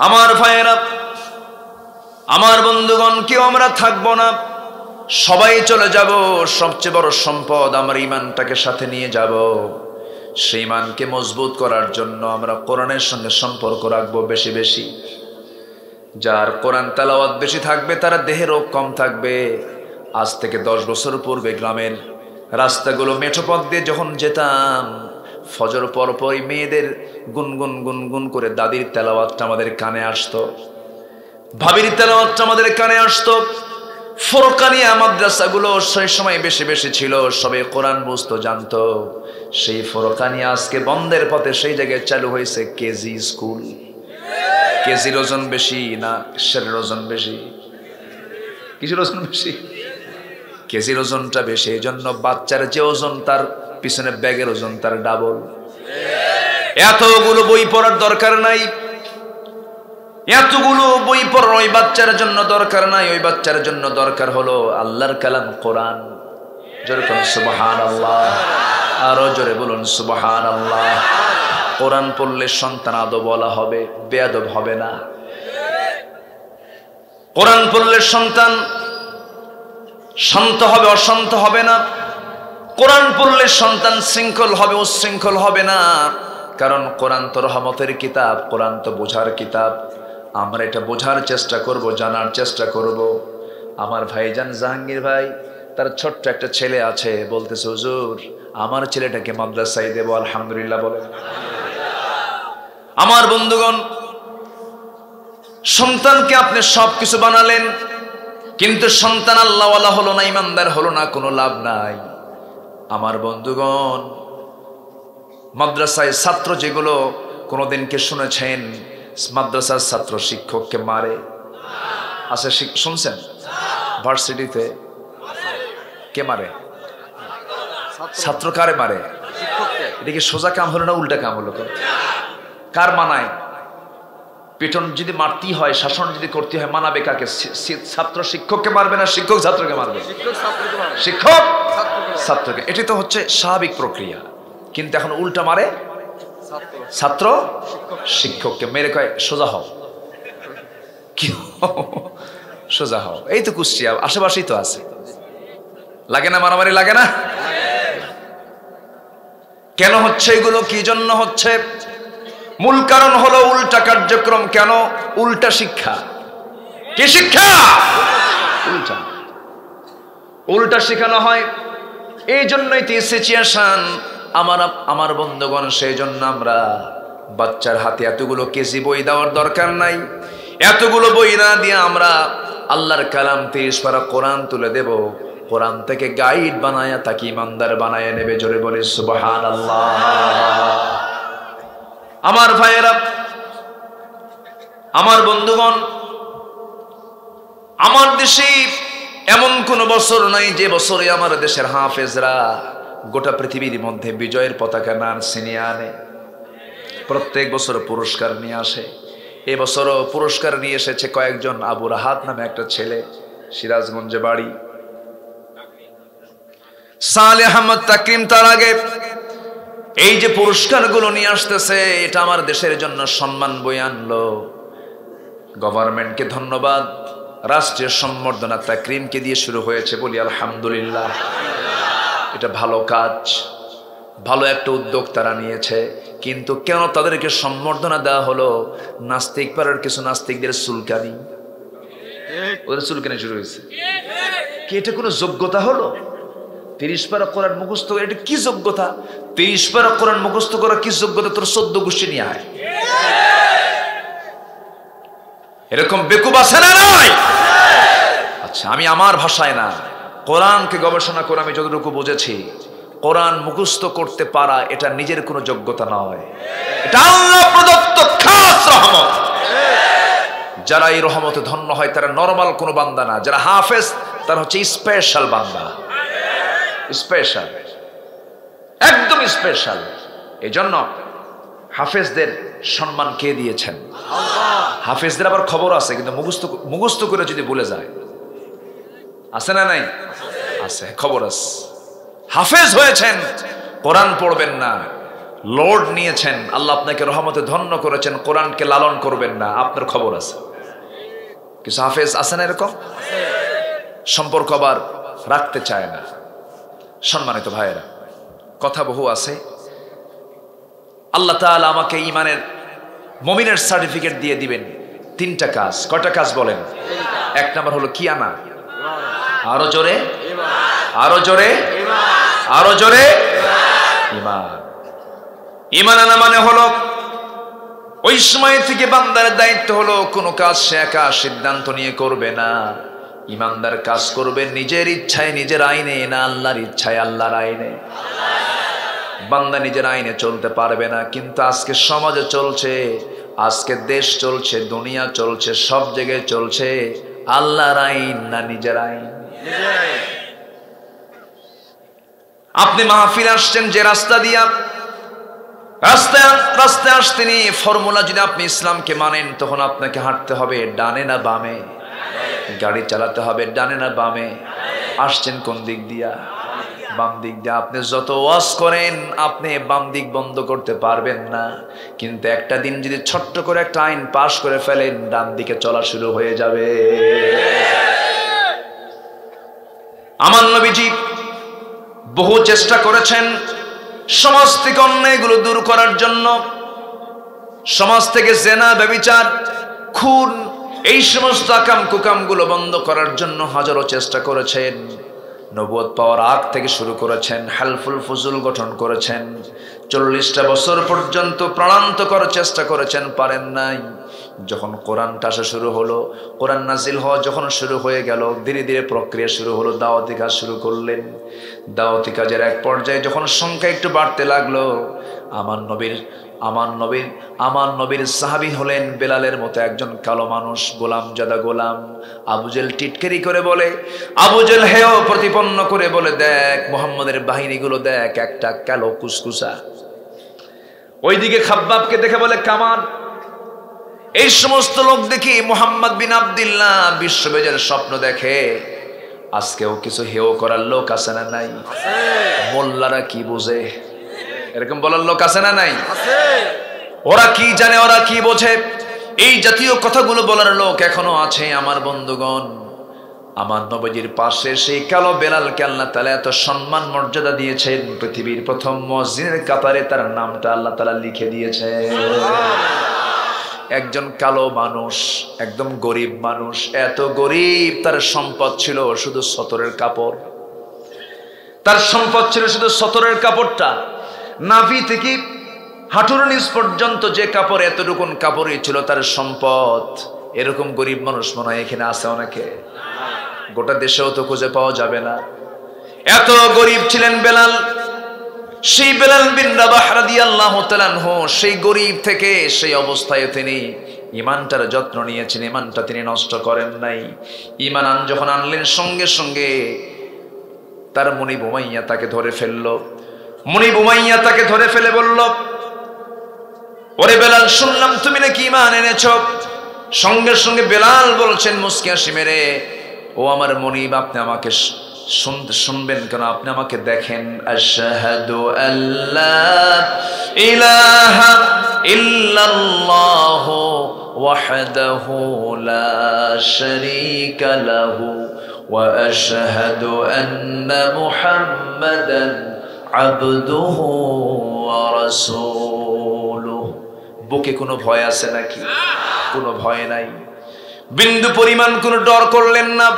আমার ভাইয়েরা, আমার বন্ধুগণ, কেউ আমরা থাকবো না, সবাই চলে যাব। সবচেয়ে বড় সম্পদ আমার ঈমানটাকে সাথে নিয়ে যাব। সেই ঈমানকে মজবুত করার জন্য আমরা কোরআনের সঙ্গে সম্পর্ক রাখবো বেশি বেশি। যার কোরআন তেলাওয়াত বেশি থাকবে তার দেহে রোগ কম থাকবে। আজ থেকে 10 বছর পূর্বে গ্রামের রাস্তাগুলো মেঠো পথ দিয়ে যখন যেতাম, ফজর পরপরই মেয়েদের গুনগুন গুনগুন করে দাদির তেলাওয়াতটা আমাদের কানে আসতো, ভাবির তেলাওয়াতটা আমাদের কানে আসতো। ফোরকানিয়া মাদ্রাসাগুলো সেই সময় বেশি বেশি ছিল, সবাই কোরআন বুঝতো, জানতো। সেই ফোরকানিয়া আজকে বন্ধের পথে, সেই জায়গায় চালু হয়েছে কেজি স্কুল। কেজির ওজন বেশি না কিসের ওজন বেশি? কিসের ওজন বেশি? কেজির ওজনটা বেশি। এই জন্য বাচ্চার যে ওজন তার পিছনে ব্যাগের ওজন তার ডাবল। এতগুলো বই পড়ার দরকার নাই, এতগুলো বই পড়ার ওই বাচ্চার জন্য দরকার নাই। ওই বাচ্চার জন্য দরকার হলো আল্লাহর কালাম কোরআন। জোরে বলুন সুবহানাল্লাহ, আরো জোরে বলুন সুবহানাল্লাহ। কোরআন পড়লে সন্তান আদবওয়ালা হবে, বেয়াদব হবে না। কোরআন পড়লে সন্তান শান্ত হবে, অশান্ত হবে না। কোরআন পড়লে সন্তান শৃঙ্খল হবে, উচ্ছৃঙ্খল হবে না। কারণ কোরআন তো রহমতের কিতাব, কোরআন তো বোঝার কিতাব। আমরা এটা বোঝার চেষ্টা করব, জানার চেষ্টা করব। আমার ভাইজান জাহাঙ্গীর ভাই, তার ছোট্ট একটা ছেলে আছে, বলতেছে হুজুর আমার ছেলেটাকে মাদ্রাসায় দেব। আলহামদুলিল্লাহ বলেন। আমার বন্ধুগণ, সন্তানকে আপনি সবকিছু বানালেন, কিন্তু সন্তান আল্লাহওয়ালা হলো না, ইমানদার হলো না, কোনো লাভ নাই। আমার বন্ধুগণ, মাদ্রাসায় ছাত্র যেগুলো, কোনোদিনকে শুনেছেন মাদ্রাসার ছাত্র শিক্ষককে মারে? আচ্ছা শুনছেন? ভার্সিটিতে কে মারে? ছাত্র কারে মারে? এটা কি সোজা কাম হলো না উল্টা কাম হলো? কার মানায়? পিটন যদি মারতেই হয়, শাসন যদি করতে হয়, মানাবে কাকে? ছাত্র শিক্ষককে মারবে না শিক্ষক ছাত্রকে মারবে? শিক্ষক ছাত্রকে। এটি তো হচ্ছে স্বাভাবিক প্রক্রিয়া। কিন্তু এখন উল্টা মারে, ছাত্র শিক্ষককে মেরে কয় সোজা হও। কি সোজা হও? এই তো কুষ্টিয়া আশেপাশেই তো আছে। লাগে না মারামারি? লাগে না? কেন হচ্ছে এগুলো? কি জন্য হচ্ছে? মূল কারণ হলো উল্টা কার্যক্রম। কেন? উল্টা শিক্ষা। কি শিক্ষা? উল্টা উল্টা শেখানো হয়। এই জন্যই তো সিচুয়েশন আমার বন্ধুগণ। সেই জন্য আমরা বাচ্চার হাতে এতগুলো কেজি বই দেওয়ার দরকার নাই। এতগুলো বই না দিয়ে আমরা আল্লাহর কালাম 30 পারা কোরআন তুলে দেব। কোরআন থেকে গাইড বানায়া তাকে ইমানদার বানায়া নেবে। জোরে বলে সুবহানাল্লাহ। আমার ভাইয়েরা, আমার বন্ধুগণ, আমার দেশে এমন কোন বছর নাই যে বছরে আমার দেশের হাফেজরা গোটা পৃথিবীর মধ্যে বিজয়ের পতাকা না ছিনিয়ে আনে। প্রত্যেক বছর পুরস্কার নিয়ে আসে। এবছরও পুরস্কার নিয়ে এসেছে কয়েকজন। আবু রাহাত নামে একটা ছেলে, সিরাজগঞ্জে বাড়ি। সালেহ আহমদ তাকরিম তার আগে। এই যে পুরস্কারগুলো নিয়ে আসতেছে, এটা আমার দেশের জন্য সম্মান বয়ে আনলো। গভর্নমেন্টকে ধন্যবাদ। রাষ্ট্রীয় সম্বর্ধনা তাকরিমকে দিয়ে শুরু হয়েছে, বলি আলহামদুলিল্লাহ। এটা ভালো কাজ, ভালো একটা উদ্যোগ তারা নিয়েছে। কিন্তু কেন তাদেরকে সম্বর্ধনা দেওয়া হলো? নাস্তিক পাড়ার কিছু নাস্তিকদের চুলকানি, ওদের চুলকানি শুরু হয়েছে। কি এটা কোনো যোগ্যতা হলো? 30 পারা কোরআন মুখস্থ করে, এটা কি যোগ্যতা? 30 পারা কোরআন মুখস্থ করা কি যোগ্যতা? তোর 14 গোষ্ঠী নিয়ে আয়। এরকম বেকুব আছে না নাই? আচ্ছা, আমি আমার ভাষায় না, কোরআনকে গবেষণা করে আমি যতটুকু বুঝেছি, কোরআন মুখস্থ করতে পারা এটা নিজের কোনো যোগ্যতা নয়। এটা আল্লাহ প্রদত্ত খাস রহমত। যারা এই রহমতে ধন্য হয় তারা নরমাল কোনো বান্দা না। যারা হাফেজ তারা হচ্ছে স্পেশাল বান্দা। স্পেশাল, একদম স্পেশাল। এই জন্য হাফেজদের সম্মান কে দিয়েছেন? হাফেজদের আবার খবর আছে, কিন্তু মুখস্থ করে যদি ভুলে যায়, আছে না নাই? আছে, খবর আছে। হাফেজ হয়েছেন, কোরআন পড়বেন না, লোড নিয়েছেন, আল্লাহ আপনাকে রহমতে ধন্য করেছেন, কোরআনকে লালন করবেন না, আপনার খবর আছে। কিছু হাফেজ আছে না এরকম, সম্পর্ক আবার রাখতে চায় না। সম্মানিত ভাইয়েরা, কথা বহু আছে। আল্লাহ তাআলা আমাকে ঈমানের মুমিনের সার্টিফিকেট দিয়ে দিবেন তিনটা কাজ। কয়টা কাজ বলেন? এক নাম্বার হলো কি আনা? আরো জোরে, আরো জোরে, আরো জোরে। ঈমান। ঈমান আনা মানে হলো ওই সময় থেকে বান্দার দায়িত্ব হলো কোনো কাজ সে একা সিদ্ধান্ত নিয়ে করবে না। ঈমানদার কাজ করবে নিজের ইচ্ছায়, নিজের আইনে না, আল্লাহর ইচ্ছায়, আল্লাহর আইনে। বান্দা নিজের আইনে চলতে পারবে না, কিন্তু আজকে সমাজে চলছে, আজকে দেশ চলছে, দুনিয়া চলছে, সব জায়গায় চলছে আল্লাহর আইন না নিজের আইন। আপনি মাহফিল আসছেন যে রাস্তা দিয়া, রাস্তায় আসতেনি ফর্মুলা যদি আপনি ইসলামকে মানেন, তখন আপনাকে হাঁটতে হবে ডানে না বামে, গাড়ি চালাতে হবে ডানে না বামে। আসছেন কোন দিক দিয়া? বাম দিক দিয়ে। আপনি যত ওয়াজ করেন আপনি বাম দিক বন্ধ করতে পারবেন না, কিন্তু একটা দিন যদি ছোট্ট করে একটা আইন পাশ করে ফেলেন, ডান দিকে চলা শুরু হয়ে যাবে। আমার নবীজি বহু চেষ্টা করেছেন সমাজ থেকে অন্যায়গুলো দূর করার জন্য, সমাজ থেকে জেনা, ব্যভিচার, খুন, এই সমস্ত আকাম কুকামগুলো বন্ধ করার জন্য হাজারো চেষ্টা করেছেন। নবুয়ত পাওয়ার আগ থেকে শুরু করেছেন, হালফুল ফুজুল গঠন করেছেন, 40টা বছর পর্যন্ত প্রাণান্তকর চেষ্টা করেছেন, পারেন নাই। যখন কোরআনটা আসা শুরু হলো, কোরআন নাজিল হওয়া যখন শুরু হয়ে গেল, ধীরে ধীরে প্রক্রিয়া শুরু হলো, দাওয়াতি কাজ শুরু করলেন। দাওয়াতি কাজের এক পর্যায়ে যখন সংখ্যা একটু বাড়তে লাগলো, আমার নবীর সাহাবী হলেন বেলালের মতো একজন কালো মানুষ, গোলাম জাদা গোলাম। আবুজেল টিটকারি করে বলে, আবুজেল হেও প্রতিপন্ন করে বলে, দেখ মুহাম্মাদের বাহিনীগুলো দেখ, একটা কালো কুসকুসা। ওইদিকে খাব্বাবকে দেখে বলে কামান। এই সমস্ত লোক দেখি মুহাম্মদ বিন আব্দুল্লাহ বিশ্ববেজের স্বপ্ন দেখে। আজকেও কিছু হেও করার লোক আছে না নাই? মোল্লারা কি বোঝে, এরকম বলার লোক আছে না নাই? ওরা কি জানে, ওরা কি বোঝে, এই জাতীয় কথাগুলো বলার লোক এখনো আছে। আমার বন্ধুগণ, আমার নবীজির পাশে সেই কালো বেলালকে আল্লাহ তাআলা এত সম্মান মর্যাদা দিয়েছেন, পৃথিবীর প্রথম মুয়াজ্জিনের কাতারে তার নামটা আল্লাহ তাআলা লিখে দিয়েছেন। একজন কালো মানুষ, একদম গরিব মানুষ, এত গরিব, তার সম্পদ ছিল শুধু সতরের কাপড়। তার সম্পদ ছিল শুধু সতরের কাপড়টা, নাভি থেকে হাঁটুর নিচ পর্যন্ত যে কাপড়, এতটুকুন কাপড়ই ছিল তার সম্পদ। এরকম গরিব মানুষ মনে হয় এখানে আছে অনেকে, গোটা দেশেও তো খুঁজে পাওয়া যাবে না। এত গরিব ছিলেন বেলাল। সেই বেলাল বিন রাবাহ রাদিয়াল্লাহু তাআলা আনহু, সেই গরিব থেকে সেই অবস্থায় তিনি ঈমানটার যত্ন নিয়েছেন, ঈমানটা তিনি নষ্ট করেন নাই। ঈমান যখন আনলেন, সঙ্গে সঙ্গে তার মুনিব উমাইয়া তাকে ধরে ফেললো। মুনিব উমাইয়া তাকে ধরে ফেলে বলল, ওরে বেলাল, শুনলাম তুমি নাকি ঈমান এনেছো। সঙ্গে সঙ্গে বেলাল বলছেন মুস্কি হাসি মেরে, ও আমার মুনিব, আপনি আমাকে শুনবেন কেন? আপনি আমাকে দেখেন। আশহাদু আল্লা ইলাহা ইল্লাল্লাহু ওয়াহদাহু লা শারীকা লাহু ওয়া আশহাদু আন্না মুহাম্মাদান আবদুহু ওয়া রাসূলুহু। বুকে কোনো ভয় আছে নাকি? কোনো ভয় নাই, বিন্দু পরিমাণ কোনো ডর করলেন না।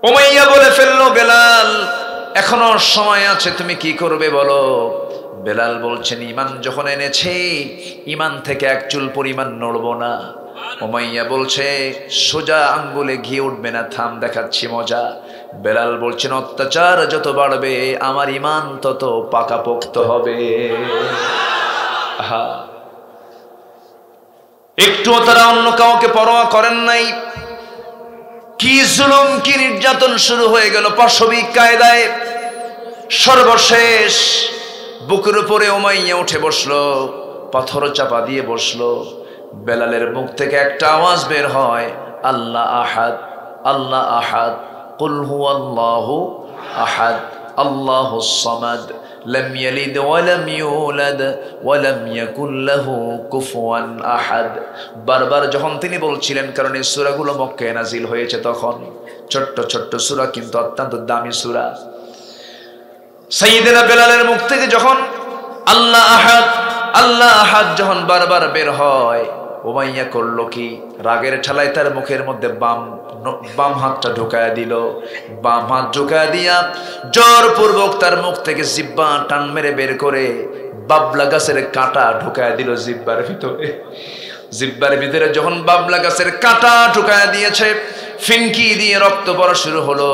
উমাইয়া বলে ফেললো, বেলাল এখনো সময় আছে, তুমি কি করবে বলো। বেলাল বলছেন, ঈমান যখন এনেছে, ঈমান থেকে এক চুল পরিমাণ নড়বো না। উমাইয়া বলছে, সোজা আঙ্গুলে ঘি উঠবে না, থাম, দেখাচ্ছি মজা। বেলাল বলছেন, অত্যাচার যত বাড়বে আমার ঈমান তত পাকাপোক্ত হবে। একটুও তারা অন্য কাউকে পরোয়া করেন নাই। কি জুলুম, কি নির্যাতন শুরু হয়ে গেল পাশবিক কায়দায়। সর্বশেষ বুকের উপরে উমাইয়া উঠে বসলো, পাথর চাপা দিয়ে বসলো। বেলালের মুখ থেকে একটা আওয়াজ বের হয়, আল্লাহ আহাদ, আল্লাহ আহাদ, কুল হুয়াল্লাহু আহাদ, আল্লাহুস সামাদ, লাম ইয়ালিদ ওয়া লাম ইউলাদ ওয়া লাম ইয়াকুল লাহু কুফুয়ান আহাদ। বারবার যখন তিনি বলছিলেন, কারণ এই সূরাগুলো মক্কায় নাজিল হয়েছে তখন, ছোট্ট ছোট্ট সূরা কিন্তু অত্যন্ত দামি সূরা। সাইয়েদনা বেলালের মুখ থেকে যখন আল্লাহ আহাদ আল্লাহ আহাদ যখন বারবার বের হয়, উমাইয়া করলো কি, রাগের ঠেলায় তার মুখের মধ্যে বাম হাতটা ঢুকায়া দিল। বাম হাত ঢুকায়া দিয়া জোরপূর্বক তার মুখ থেকে জিহ্বা টান মেরে বের করে বাবলা গাছের কাঁটা ঢুকায়া দিল জিহ্বার ভিতরে। জিহ্বার ভিতরে যখন বাবলা গাছের কাঁটা ঢুকায়া দিয়েছে, ফিনকি দিয়ে রক্ত পড়া শুরু হলো,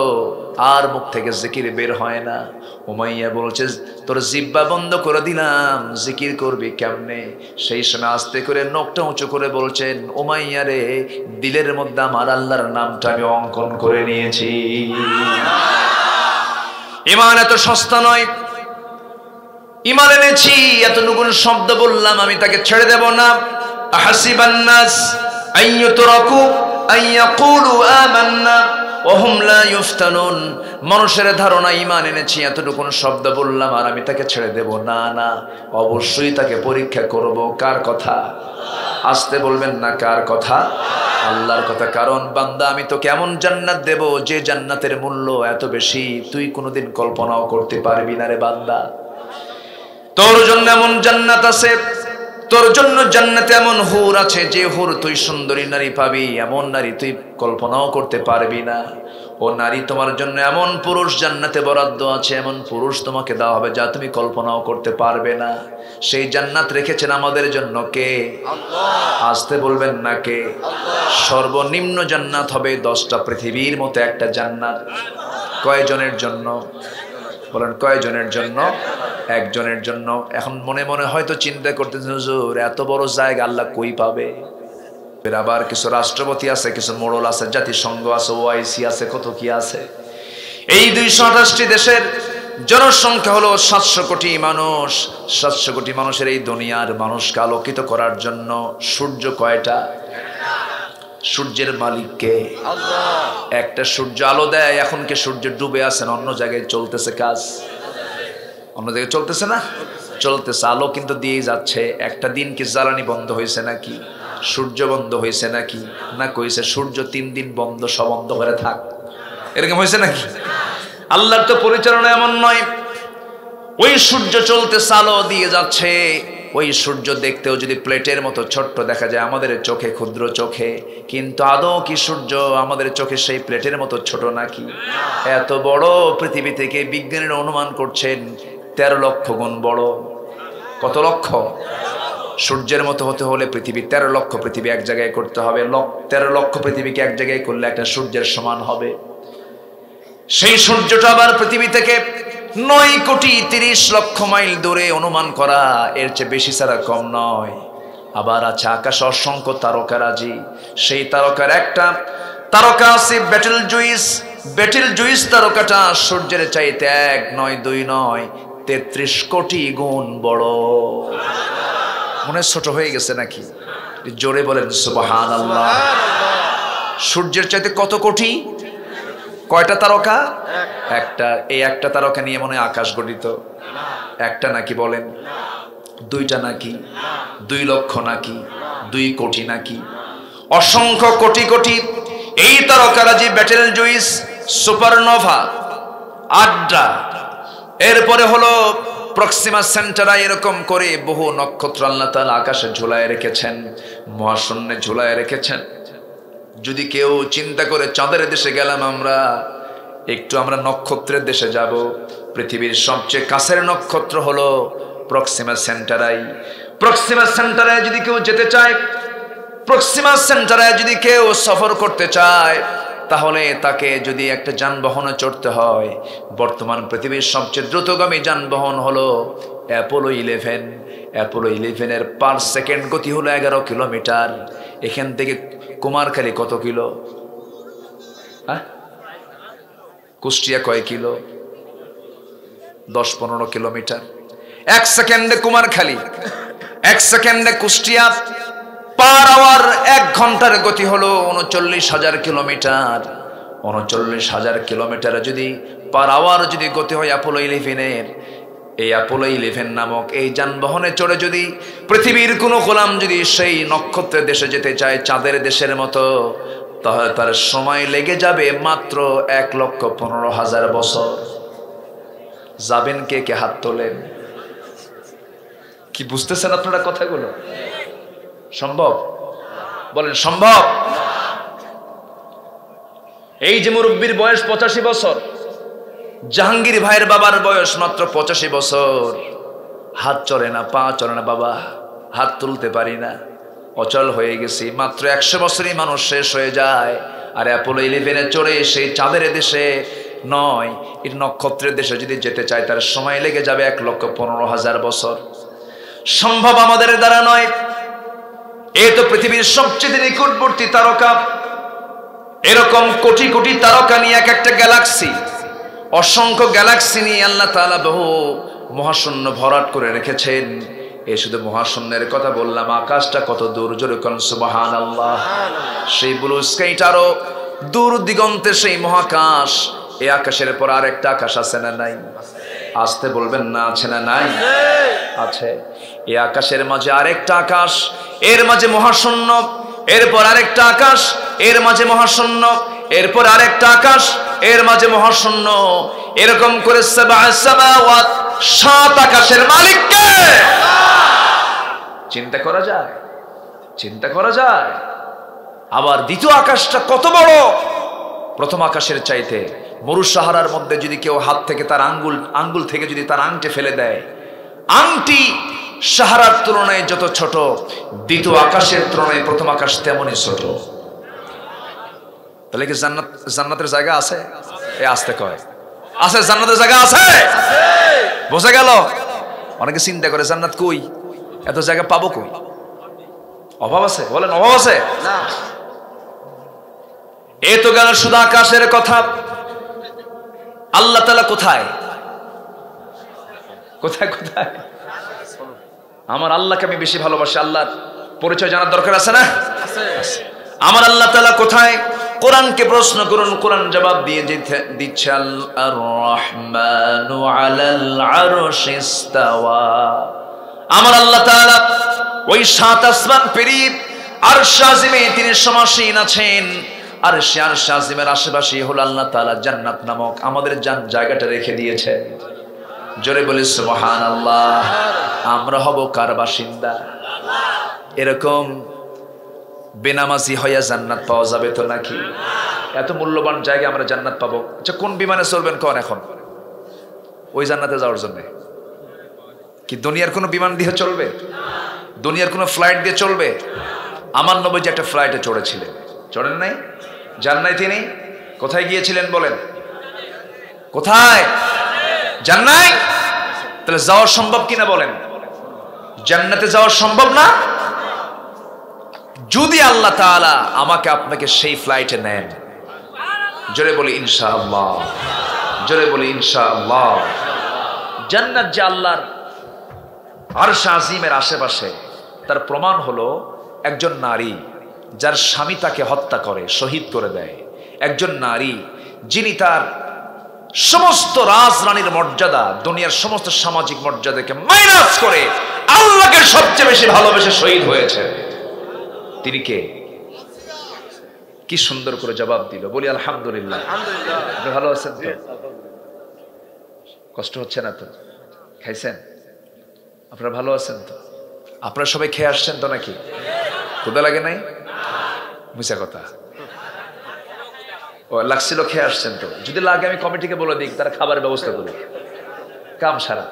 আর মুখ থেকে জিকির বের হয় না। উমাইয়া বলছে, তোর জিহ্বা বন্ধ করে দিলাম, জিকির করবি কেমনে? সেই সময় আস্তে করে নখটা উঁচু করে বলছেন, উমাইয়া রে, দিলের মধ্যে আমার আল্লাহর নামটা আমি অঙ্কন করে নিয়েছি। ঈমান এত সস্তা নয়, ঈমান এনেছি, এতটুকুন শব্দ বললাম, আমি তাকে ছেড়ে দেব না। আহাসিবান নাস আইয়ুতরাকু আইয়াকুলু আমান্না ওয়া হুম লা ইফতানুন। মানুষের ধারণা ঈমান এনেছি, এতটুকুন শব্দ বললাম আর আমি তাকে ছেড়ে দেব না, না, অবশ্যই তাকে পরীক্ষা করব। কার কথা? আসতে বলবেন না, কার কথা? আল্লাহর কথা। কারণ বান্দা, আমি তোকে এমন জান্নাত দেব যে জান্নাতের মূল্য এত বেশি তুই কোনোদিন কল্পনাও করতে পারবি না রে বান্দা। তোর জন্য এমন জান্নাত আছে, তোর জন্য জান্নাতে এমন হুর আছে, যে হুর তুই সুন্দরী নারী পাবি, এমন নারী তুই কল্পনাও করতে পারবি না। ও নারী, তোমার জন্য এমন পুরুষ জান্নাতে বরাদ্দ আছে, এমন পুরুষ তোমাকে দেওয়া হবে যা তুমি কল্পনাও করতে পারবে না। সেই জান্নাত রেখেছেন আমাদের জন্য কে? আল্লাহ। আসতে বলবেন না, কে? সর্বনিম্ন জান্নাত হবে 10টা পৃথিবীর মতো একটা জান্নাত। কয়জনের জন্য বলেন? কয়জনের জন্য? একজনের জন্য। এখন মনে মনে হয়তো চিন্তা করতেছেন, হুজুর এত বড় জায়গা আল্লাহ কই পাবে? আবার কিছু রাষ্ট্রপতি আছে, কিছু মোড়ল আছে, জাতিসংঘ আছে, ওআইসি আছে, কত কি আছে। এই 228টি দেশের জনসংখ্যা হলো 700 কোটি মানুষ। 700 কোটি মানুষের এই দুনিয়ার মানুষকে আলোকিত করার জন্য সূর্য কয়টা? সূর্যের মালিক কে? আল্লাহ। একটা সূর্য আলো দেয়, এখন কি সূর্য ডুবে আছেন? অন্য জায়গায় চলতেছে কাজ, অন্য জায়গায় চলতেছে না? চলতেছে, আলো কিন্তু দিয়ে যাচ্ছে। একটা দিন কি জ্বালানি বন্ধ হয়েছে নাকি? সূর্য বন্ধ হয়েছে নাকি? না, কইছে সূর্য 3 দিন বন্ধ, সব বন্ধ করে থাক, এরকম হয়েছে নাকি? আল্লাহর তো পরিচালনা এমন নয়। ওই সূর্য চলতেছে, আলো দিয়ে যাচ্ছে। ওই সূর্য দেখতেও যদি প্লেটের মতো ছোট্ট দেখা যায় আমাদের চোখে, ক্ষুদ্র চোখে, কিন্তু আদৌ কি সূর্য আমাদের চোখে সেই প্লেটের মতো ছোট নাকি? এত বড় পৃথিবী থেকে বিজ্ঞানীরা অনুমান করছেন 13 লক্ষ গুণ বড়। কত লক্ষ? সূর্যের মতো হতে হলে পৃথিবী 13 লক্ষ পৃথিবী এক জায়গায় করতে হবে। 13 লক্ষ পৃথিবীকে এক জায়গায় করলে একটা সূর্যের সমান হবে। সেই সূর্যটা আবার পৃথিবী থেকে 9 কোটি 30 লক্ষ মাইল দূরে অনুমান করা, এর চেয়ে বেশি ছাড়া কম নয়। আবার আছে আকাশে অসংখ্য তারকারাজি। সেই তারকার একটা তারকা আছে বেটেল জুইস। বেটেল জুইস তারকাটা সূর্যের চাইতে 1 নয় 2 নয় 33 কোটি গুণ বড়। মনে ছোট হয়ে গেছে নাকি? জোরে বলেন সুবহানাল্লাহ। সূর্যের চাইতে কত কোটি? কয়টা তারকা? একটা। এই একটা তারকা নিয়ে মনে হয় আকাশ গঠিত। একটা নাকি বলেন? 2টা নাকি? 2 লক্ষ নাকি? 2 কোটি নাকি? অসংখ্য কোটি কোটি। এই তারকারাজি বেটেল জুইস, সুপারনোভা 8টা। এরপরে হলো প্রক্সিমা সেন্টারা। এরকম করে বহু নক্ষত্র আল্লাহ তাআলা আকাশে ঝুলায় রেখেছেন, মহাশূন্যে ঝুলায় রেখেছেন। যদি কেউ চিন্তা করে চাঁদের দেশে গেলাম আমরা, একটু আমরা নক্ষত্রের দেশে যাব। পৃথিবীর সবচেয়ে কাছের নক্ষত্র হলো প্রক্সিমা সেন্টারাই। প্রক্সিমা সেন্টারায় যদি কেউ যেতে চায়, প্রক্সিমা সেন্টারায় যদি কেউ সফর করতে চায়, তাহলে তাকে যদি একটা যানবাহনে চড়তে হয়, বর্তমান পৃথিবীর সবচেয়ে দ্রুতগামী যানবাহন হলো অ্যাপোলো 11। অ্যাপোলো 11-এর পার সেকেন্ড গতি হলো 11 কিলোমিটার। এখান থেকে কুমারখালী কত কিলো? কুষ্টিয়া কয় কিলো? 10-15 কিলোমিটার। 1 সেকেন্ডে কুমারখালী, 1 সেকেন্ডে কুষ্টিয়া। পার আওয়ার 1 ঘন্টার গতি হলো 39,000 কিলোমিটার। 39,000 কিলোমিটার যদি পার আওয়ার যদি গতি হয় অ্যাপোলো 11-এর, এই অ্যাপোলো 11 নামক এই যানবাহনে চড়ে যদি পৃথিবীর কোনো গোলাম যদি সেই নক্ষত্রের দেশে যেতে চায়, চাঁদের দেশের মতো, তাহলে তার সময় লেগে যাবে মাত্র 1,15,000 বছর। যাবেন কে কে? হাত তোলেন। কি বুঝতেছেন আপনারা কথাগুলো? সম্ভব? বলেন সম্ভব? এই যে মুরব্বীর বয়স 85 বছর, জাহাঙ্গীর ভাইয়ের বাবার বয়স মাত্র 85 বছর, হাত চলে না, পা চলে না, বাবা হাত তুলতে পারি না, অচল হয়ে গেছি। মাত্র 100 বছরই মানুষ শেষ হয়ে যায়। আর অ্যাপোলো 11 চড়ে সেই চাঁদের দেশে নয়, এই নক্ষত্রের দেশে যদি যেতে চায় তার সময় লেগে যাবে 1,15,000 বছর। সম্ভব আমাদের দ্বারা নয়। এই তো পৃথিবীর সবচেয়ে নিকটবর্তী তারকা, এরকম কোটি কোটি তারকা নিয়ে এক একটা গ্যালাক্সি, অসংখ্য গ্যালাক্সি নিয়ে আল্লাহ তাআলা বহু মহাশূন্য ভরাট করে রেখেছেন। এই শুধু মহাশূন্যের কথা বললাম, আকাশটা কত দূর, জোরে কোন সুবহানাল্লাহ। সেই ব্লু স্কাইটারও দূর দিগন্তে সেই মহাকাশ। এই আকাশের পর আরেকটা আকাশ আছে না নাই? আসতে বলবেন না, আছে না নাই? আছে। এই আকাশের মাঝে আরেকটা আকাশ, এর মাঝে মহাশূন্য, এরপর আরেকটা আকাশ, এর মাঝে মহাশূন্য, এরপর আরেকটা আকাশ, এর মাঝে মহাশূন্য, এরকম করে 7 আকাশের মালিক কে? চিন্তা করা যায়? চিন্তা করা যায়? আবার দ্বিতীয় আকাশটা কত বড়! প্রথম আকাশের চাইতে মরু সাহারার মধ্যে যদি কেউ হাত থেকে তার আঙ্গুল থেকে যদি তার আংটি ফেলে দেয়, আংটি সাহারার তুলনায় যত ছোট, দ্বিতীয় আকাশের তুলনায় প্রথম আকাশ তেমনই ছোট। তাহলে কি জান্নাতের জায়গা আছে? এ আসতে কয় আছে, জান্নাতের জায়গা আছে। বোঝা গেল? অনেকে চিন্তা করে জান্নাত কই, এত জায়গা পাবো কই? অভাব আছে? বলেন অভাব আছে না? এ তো গেল শুধু আকাশের কথা। আল্লাহ তাআলা কোথায়? কোথায় কোথায়? আমার আল্লাহকে আমি বেশি ভালোবাসি, আল্লাহর পরিচয় জানার দরকার আছে না? আমার আল্লাহ তাআলা কোথায়? কোরআনকে প্রশ্ন করুন, কোরআন জবাব দিয়ে দিচ্ছে। আর রহমানু আলাল আরশি ইস্তাওয়া। আমার আল্লাহ তাআলা ওই 7 আসমান পেরিয়ে আরশ আজিমে তিনি সমাসীন আছেন। আর আরশ আজিমের আশেপাশে হলো আল্লাহ তাআলা জান্নাত নামক আমাদের জায়গাটা রেখে দিয়েছে। জোরে বলি সুবহানাল্লাহ। আমরা হব কার বাসিন্দা? এরকম বেনামাজি হইয়া জান্নাত পাওয়া যাবে তো নাকি? এত মূল্যবান জায়গা আমরা জান্নাত পাবো। আচ্ছা, কোন বিমানে চলবেন কোন এখন ওই জান্নাতে যাওয়ার জন্য? কি দুনিয়ার কোনো বিমান দিয়ে চলবে? দুনিয়ার কোনো ফ্লাইট দিয়ে চলবে? আমার নবী যে একটা ফ্লাইটে চড়েছিলেন, চড়েন নাই? যান নাই তিনি? কোথায় গিয়েছিলেন বলেন? কোথায়? যান নাই? তাহলে যাওয়া সম্ভব কিনা বলেন? জান্নাতে যাওয়া সম্ভব না? যদি আল্লাহ তাআলা আমাকে আপনাকে সেই ফ্লাইটে নেন, জোরে বলি ইনশাআল্লাহ, জোরে বলি ইনশাআল্লাহ। জান্নাত যে আল্লাহর আরশ আজিমের আশেপাশে, তার প্রমাণ হলো একজন নারী যার স্বামী তাকে হত্যা করে, শহীদ করে দেয়। একজন নারী যিনি তার সমস্ত রাজরানীর মর্যাদা, দুনিয়ার সমস্ত সামাজিক মর্যাদাকে মাইনাস করে আল্লাহকে সবচেয়ে বেশি ভালোবেসে শহীদ হয়েছে। তিনি কে? কি সুন্দর করে জবাব দিল। বলি আলহামদুলিল্লাহ। আপনি ভালো আছেন তো? কষ্ট হচ্ছে না তো? খাইছেন? আপনারা ভালো আছেন তো? আপনারা সবাই খেয়ে আসছেন তো নাকি? ক্ষুধা লাগে নাই? মিছা কথা। ও লাগছিল, খেয়ে আসছেন তো? যদি লাগে আমি কমিটিকে বলে দিই, তারা খাবারের ব্যবস্থা করুক, কাম সারা।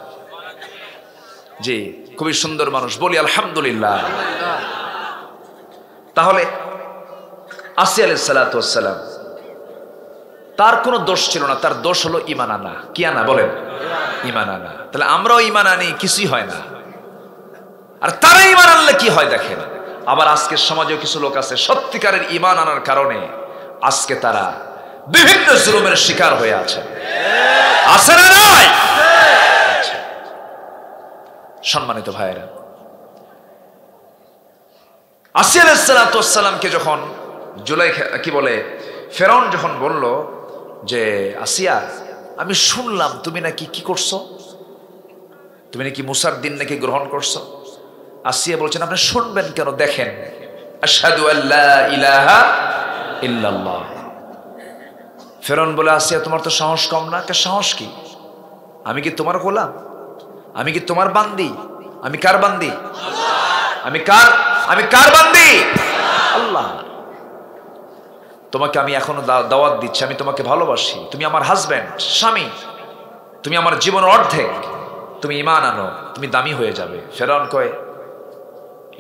জি, খুবই সুন্দর মানুষ। বলি আলহামদুলিল্লাহ। তাহলে আসিয়া আলাইহিস সালাতু ওয়াস সালাম, তার কোনো দোষ ছিল না। তার দোষ হলো ঈমান আনা। কি আনা বলেন? ঈমান আনা। তাহলে আমরাও ঈমান আনি, কিছুই হয় না। আর তারা ঈমান আনলে কি হয় দেখেন। আবার আজকের সমাজেও কিছু লোক আছে সত্যিকারের ঈমান আনার কারণে আজকে তারা বিভিন্ন জুলুমের শিকার হয়ে আছে। আছে না নাই? সম্মানিত ভাইয়েরা, আসিয়া আলাইহিস সালাতু ওয়াস সালামকে যখন কি বলে ফেরাউন যখন বলল যে আসিয়া, আমি শুনলাম তুমি নাকি কি করছো, তুমি নাকি মুসার দিন নাকি গ্রহণ করছো? আসিয়া বলছেন আপনি শুনবেন কেন, দেখেন, আশহাদু আল্লা ইলাহা ইল্লাল্লাহ। ফেরাউন বলে, আসিয়া তোমার তো সাহস কম না। কে সাহস কি? আমি কি তোমার গোলাম? আমি কি তোমার বান্দি? আমি কার বান্দি? আমি কার বান্দি? আল্লাহ। তোমাকে আমি এখনো দাওয়াত দিচ্ছি, আমি তোমাকে ভালোবাসি, তুমি আমার হাজব্যান্ড, স্বামী, তুমি আমার জীবনের অর্ধেক, তুমি ঈমান আনো, তুমি দামি হয়ে যাবে। ফেরাউন কয়,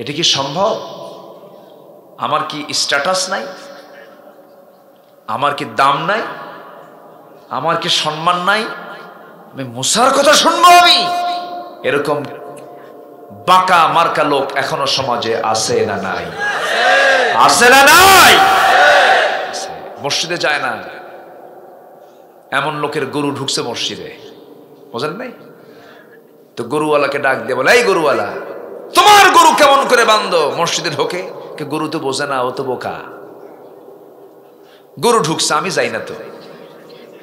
এটা কি সম্ভব? আমার কি স্ট্যাটাস নাই? আমার কি দাম নাই? আমার কি সম্মান নাই? আমি মুসার কথা শুনবো? আমি এরকম বাঁকা মার্কা লোক এখনো সমাজে আছে না নাই? আছে না নাই? মসজিদে যায় না, এমন লোকের গরু ঢুকছে মসজিদে, বোঝেন নাই? তো গরুওয়ালাকে ডাক দিয়ে বলে, এই গরুওয়ালা, তোমার গরু কেমন করে বান্ধো? মসজিদে ঢোকে, গরু তো বোঝে না, ও তো বোকা। গরু ঢুকছে, আমি যাই না তো।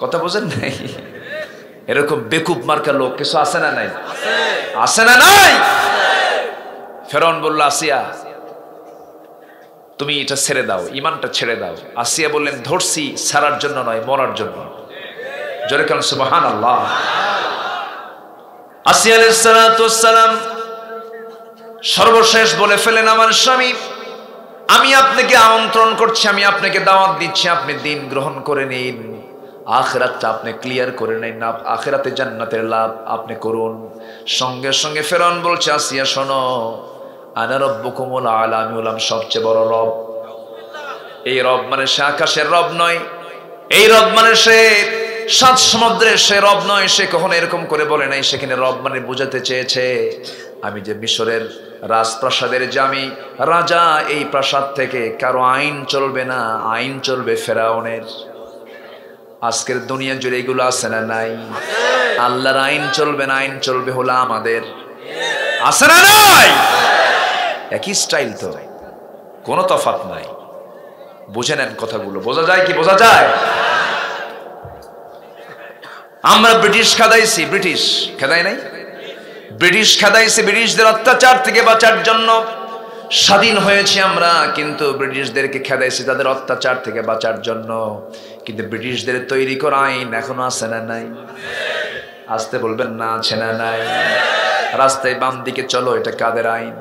কথা বোঝেন নাই? এরকম বেকুব মার্কা লোক কিছু আছে না নাই? আছে না নাই? ফেরাউন বলল, আসিয়া তুমি এটা ছেড়ে দাও, ইমানটা ছেড়ে দাও। আসিয়া বললেন, ধরছি ছাড়ার জন্য নয়, মরার জন্য। জোরে কান সুবহানাল্লাহ। আসিয়া আলাইহিস সালাতু ওয়াস সালাম সর্বশেষ বলে ফেলেন, আমার স্বামী, আমি আপনাকে আমন্ত্রণ করছি, আমি আপনাকে দাওয়াত দিচ্ছি, আপনি দিন গ্রহণ করে নিন, আখিরাতটা আপনি ক্লিয়ার করে নিন, আখিরাতে জান্নাতের লাভ আপনি করুন। সঙ্গে সঙ্গে ফেরাউন বলছে, আসিয়া শোনো, আনা রব্বুকুমুল আলা, আমি হলাম সবচেয়ে বড় রব। এই রব মানে সে আকাশের রব নয়, এই রব মানে সে সাত সমুদ্রের সে রব নয়। সে কখনো এরকম করে বলে নাই। সেখানে রব মানে বোঝাতে চেয়েছে, আমি যে মিশরের রাজপ্রাসাদের যে আমি রাজা, এই প্রাসাদ থেকে কারো আইন চলবে না, আইন চলবে ফেরাউনের। আজকের দুনিয়া জুড়ে এগুলো আছে না নাই? আল্লাহর আইন চলবে না, আইন চলবে হলো আমাদের। আছে না নাই? একই স্টাইল তো, কোনো তফাৎ নাই। বুঝে নেন কথাগুলো। বোঝা যায় কি বোঝা যায়? আমরা ব্রিটিশ খেদাইছি, ব্রিটিশ খেদাই নাই? ব্রিটিশ খেদাইছি ব্রিটিশদের অত্যাচার থেকে বাঁচার জন্য। স্বাধীন হয়েছি আমরা, কিন্তু ব্রিটিশদেরকে খেদাইছি তাদের অত্যাচার থেকে বাঁচার জন্য। কিন্তু ব্রিটিশদের তৈরি করা আইন এখনো আছে না নাই? আসতে বলবেন না, আছে না নাই? রাস্তায় বাম দিকে চলো, এটা কাদের আইন?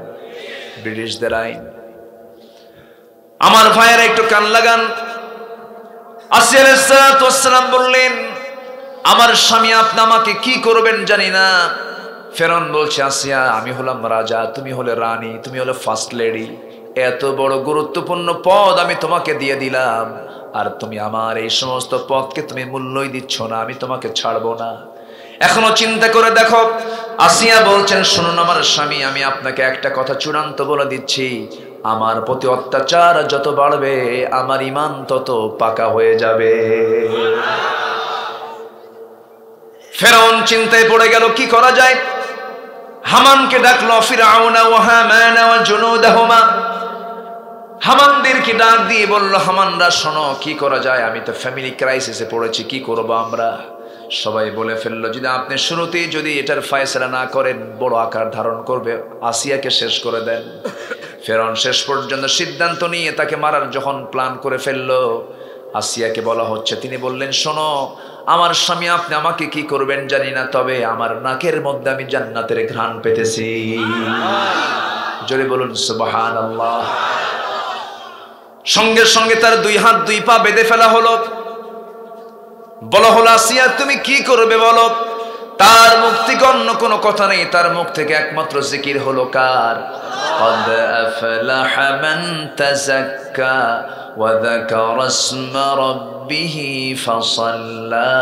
ব্রিটিশদের আইন। আমার ভাইয়েরা একটু কান লাগান। আসিয়া আলাইহিস সালাতু ওয়াস সালাম বললেন, আমার স্বামী আপনি আমাকে কি করবেন জানি না। ফেরাউন বলছে, আসিয়া আমি হলাম রাজা, তুমি হলে রানী, তুমি হলে ফার্স্ট লেডি, এত বড় গুরুত্বপূর্ণ পদ আমি তোমাকে দিয়ে দিলাম, আর তুমি আমার এই সমস্ত পদকে তুমি মূল্যই দিচ্ছ না, আমি তোমাকে ছাড়বো না। এখনো চিন্তা করে দেখো। আসিয়া বলছেন, শুনুন আমার স্বামী, আমি আপনাকে একটা কথা চূড়ান্ত বলে দিচ্ছি, আমার প্রতি অত্যাচার যত বাড়বে আমার ঈমান তত পাকা হয়ে যাবে। ফেরাউন চিন্তায় পড়ে গেল, কি করা যায়? হামানকে ডাকলো, ফিরআউনা ওয়া হামানা ওয়া জুনুদাহুমা। হামানদেরকে ডাক দিয়ে বলল, হামানরা শোনো, কি করা যায়? আমি তো ফ্যামিলি ক্রাইসিসে পড়েছি, কি করব আমরা? সবাই বলে ফেললো, যদি আপনি শুরুতেই যদি এটার ফয়সালা না করেন, বড় আকার ধারণ করবে, আসিয়াকে শেষ করে দেন। ফেরাউন শেষ পর্যন্ত সিদ্ধান্ত নিয়ে তাকে মারার যখন প্ল্যান করে ফেললো, আসিয়াকে বলা হচ্ছে, তিনি বললেন, শোনো আমার স্বামী, আপনি আমাকে কি করবেন জানি না, তবে আমার নাকের মধ্যে আমি জান্নাতের ঘ্রাণ পেতেছি। জোরে বলুন সুবহানাল্লাহ। সঙ্গে সঙ্গে তার দুই হাত দুই পা বেঁধে ফেলা হলো। বলা হলো, আসিয়া তুমি কি করবে বলো? তার মুখ থেকে অন্য কোনো কথা নেই, তার মুখ থেকে একমাত্র জিকির হলো কার? قد أفلح من تزكى وذكر اسم ربه فصلى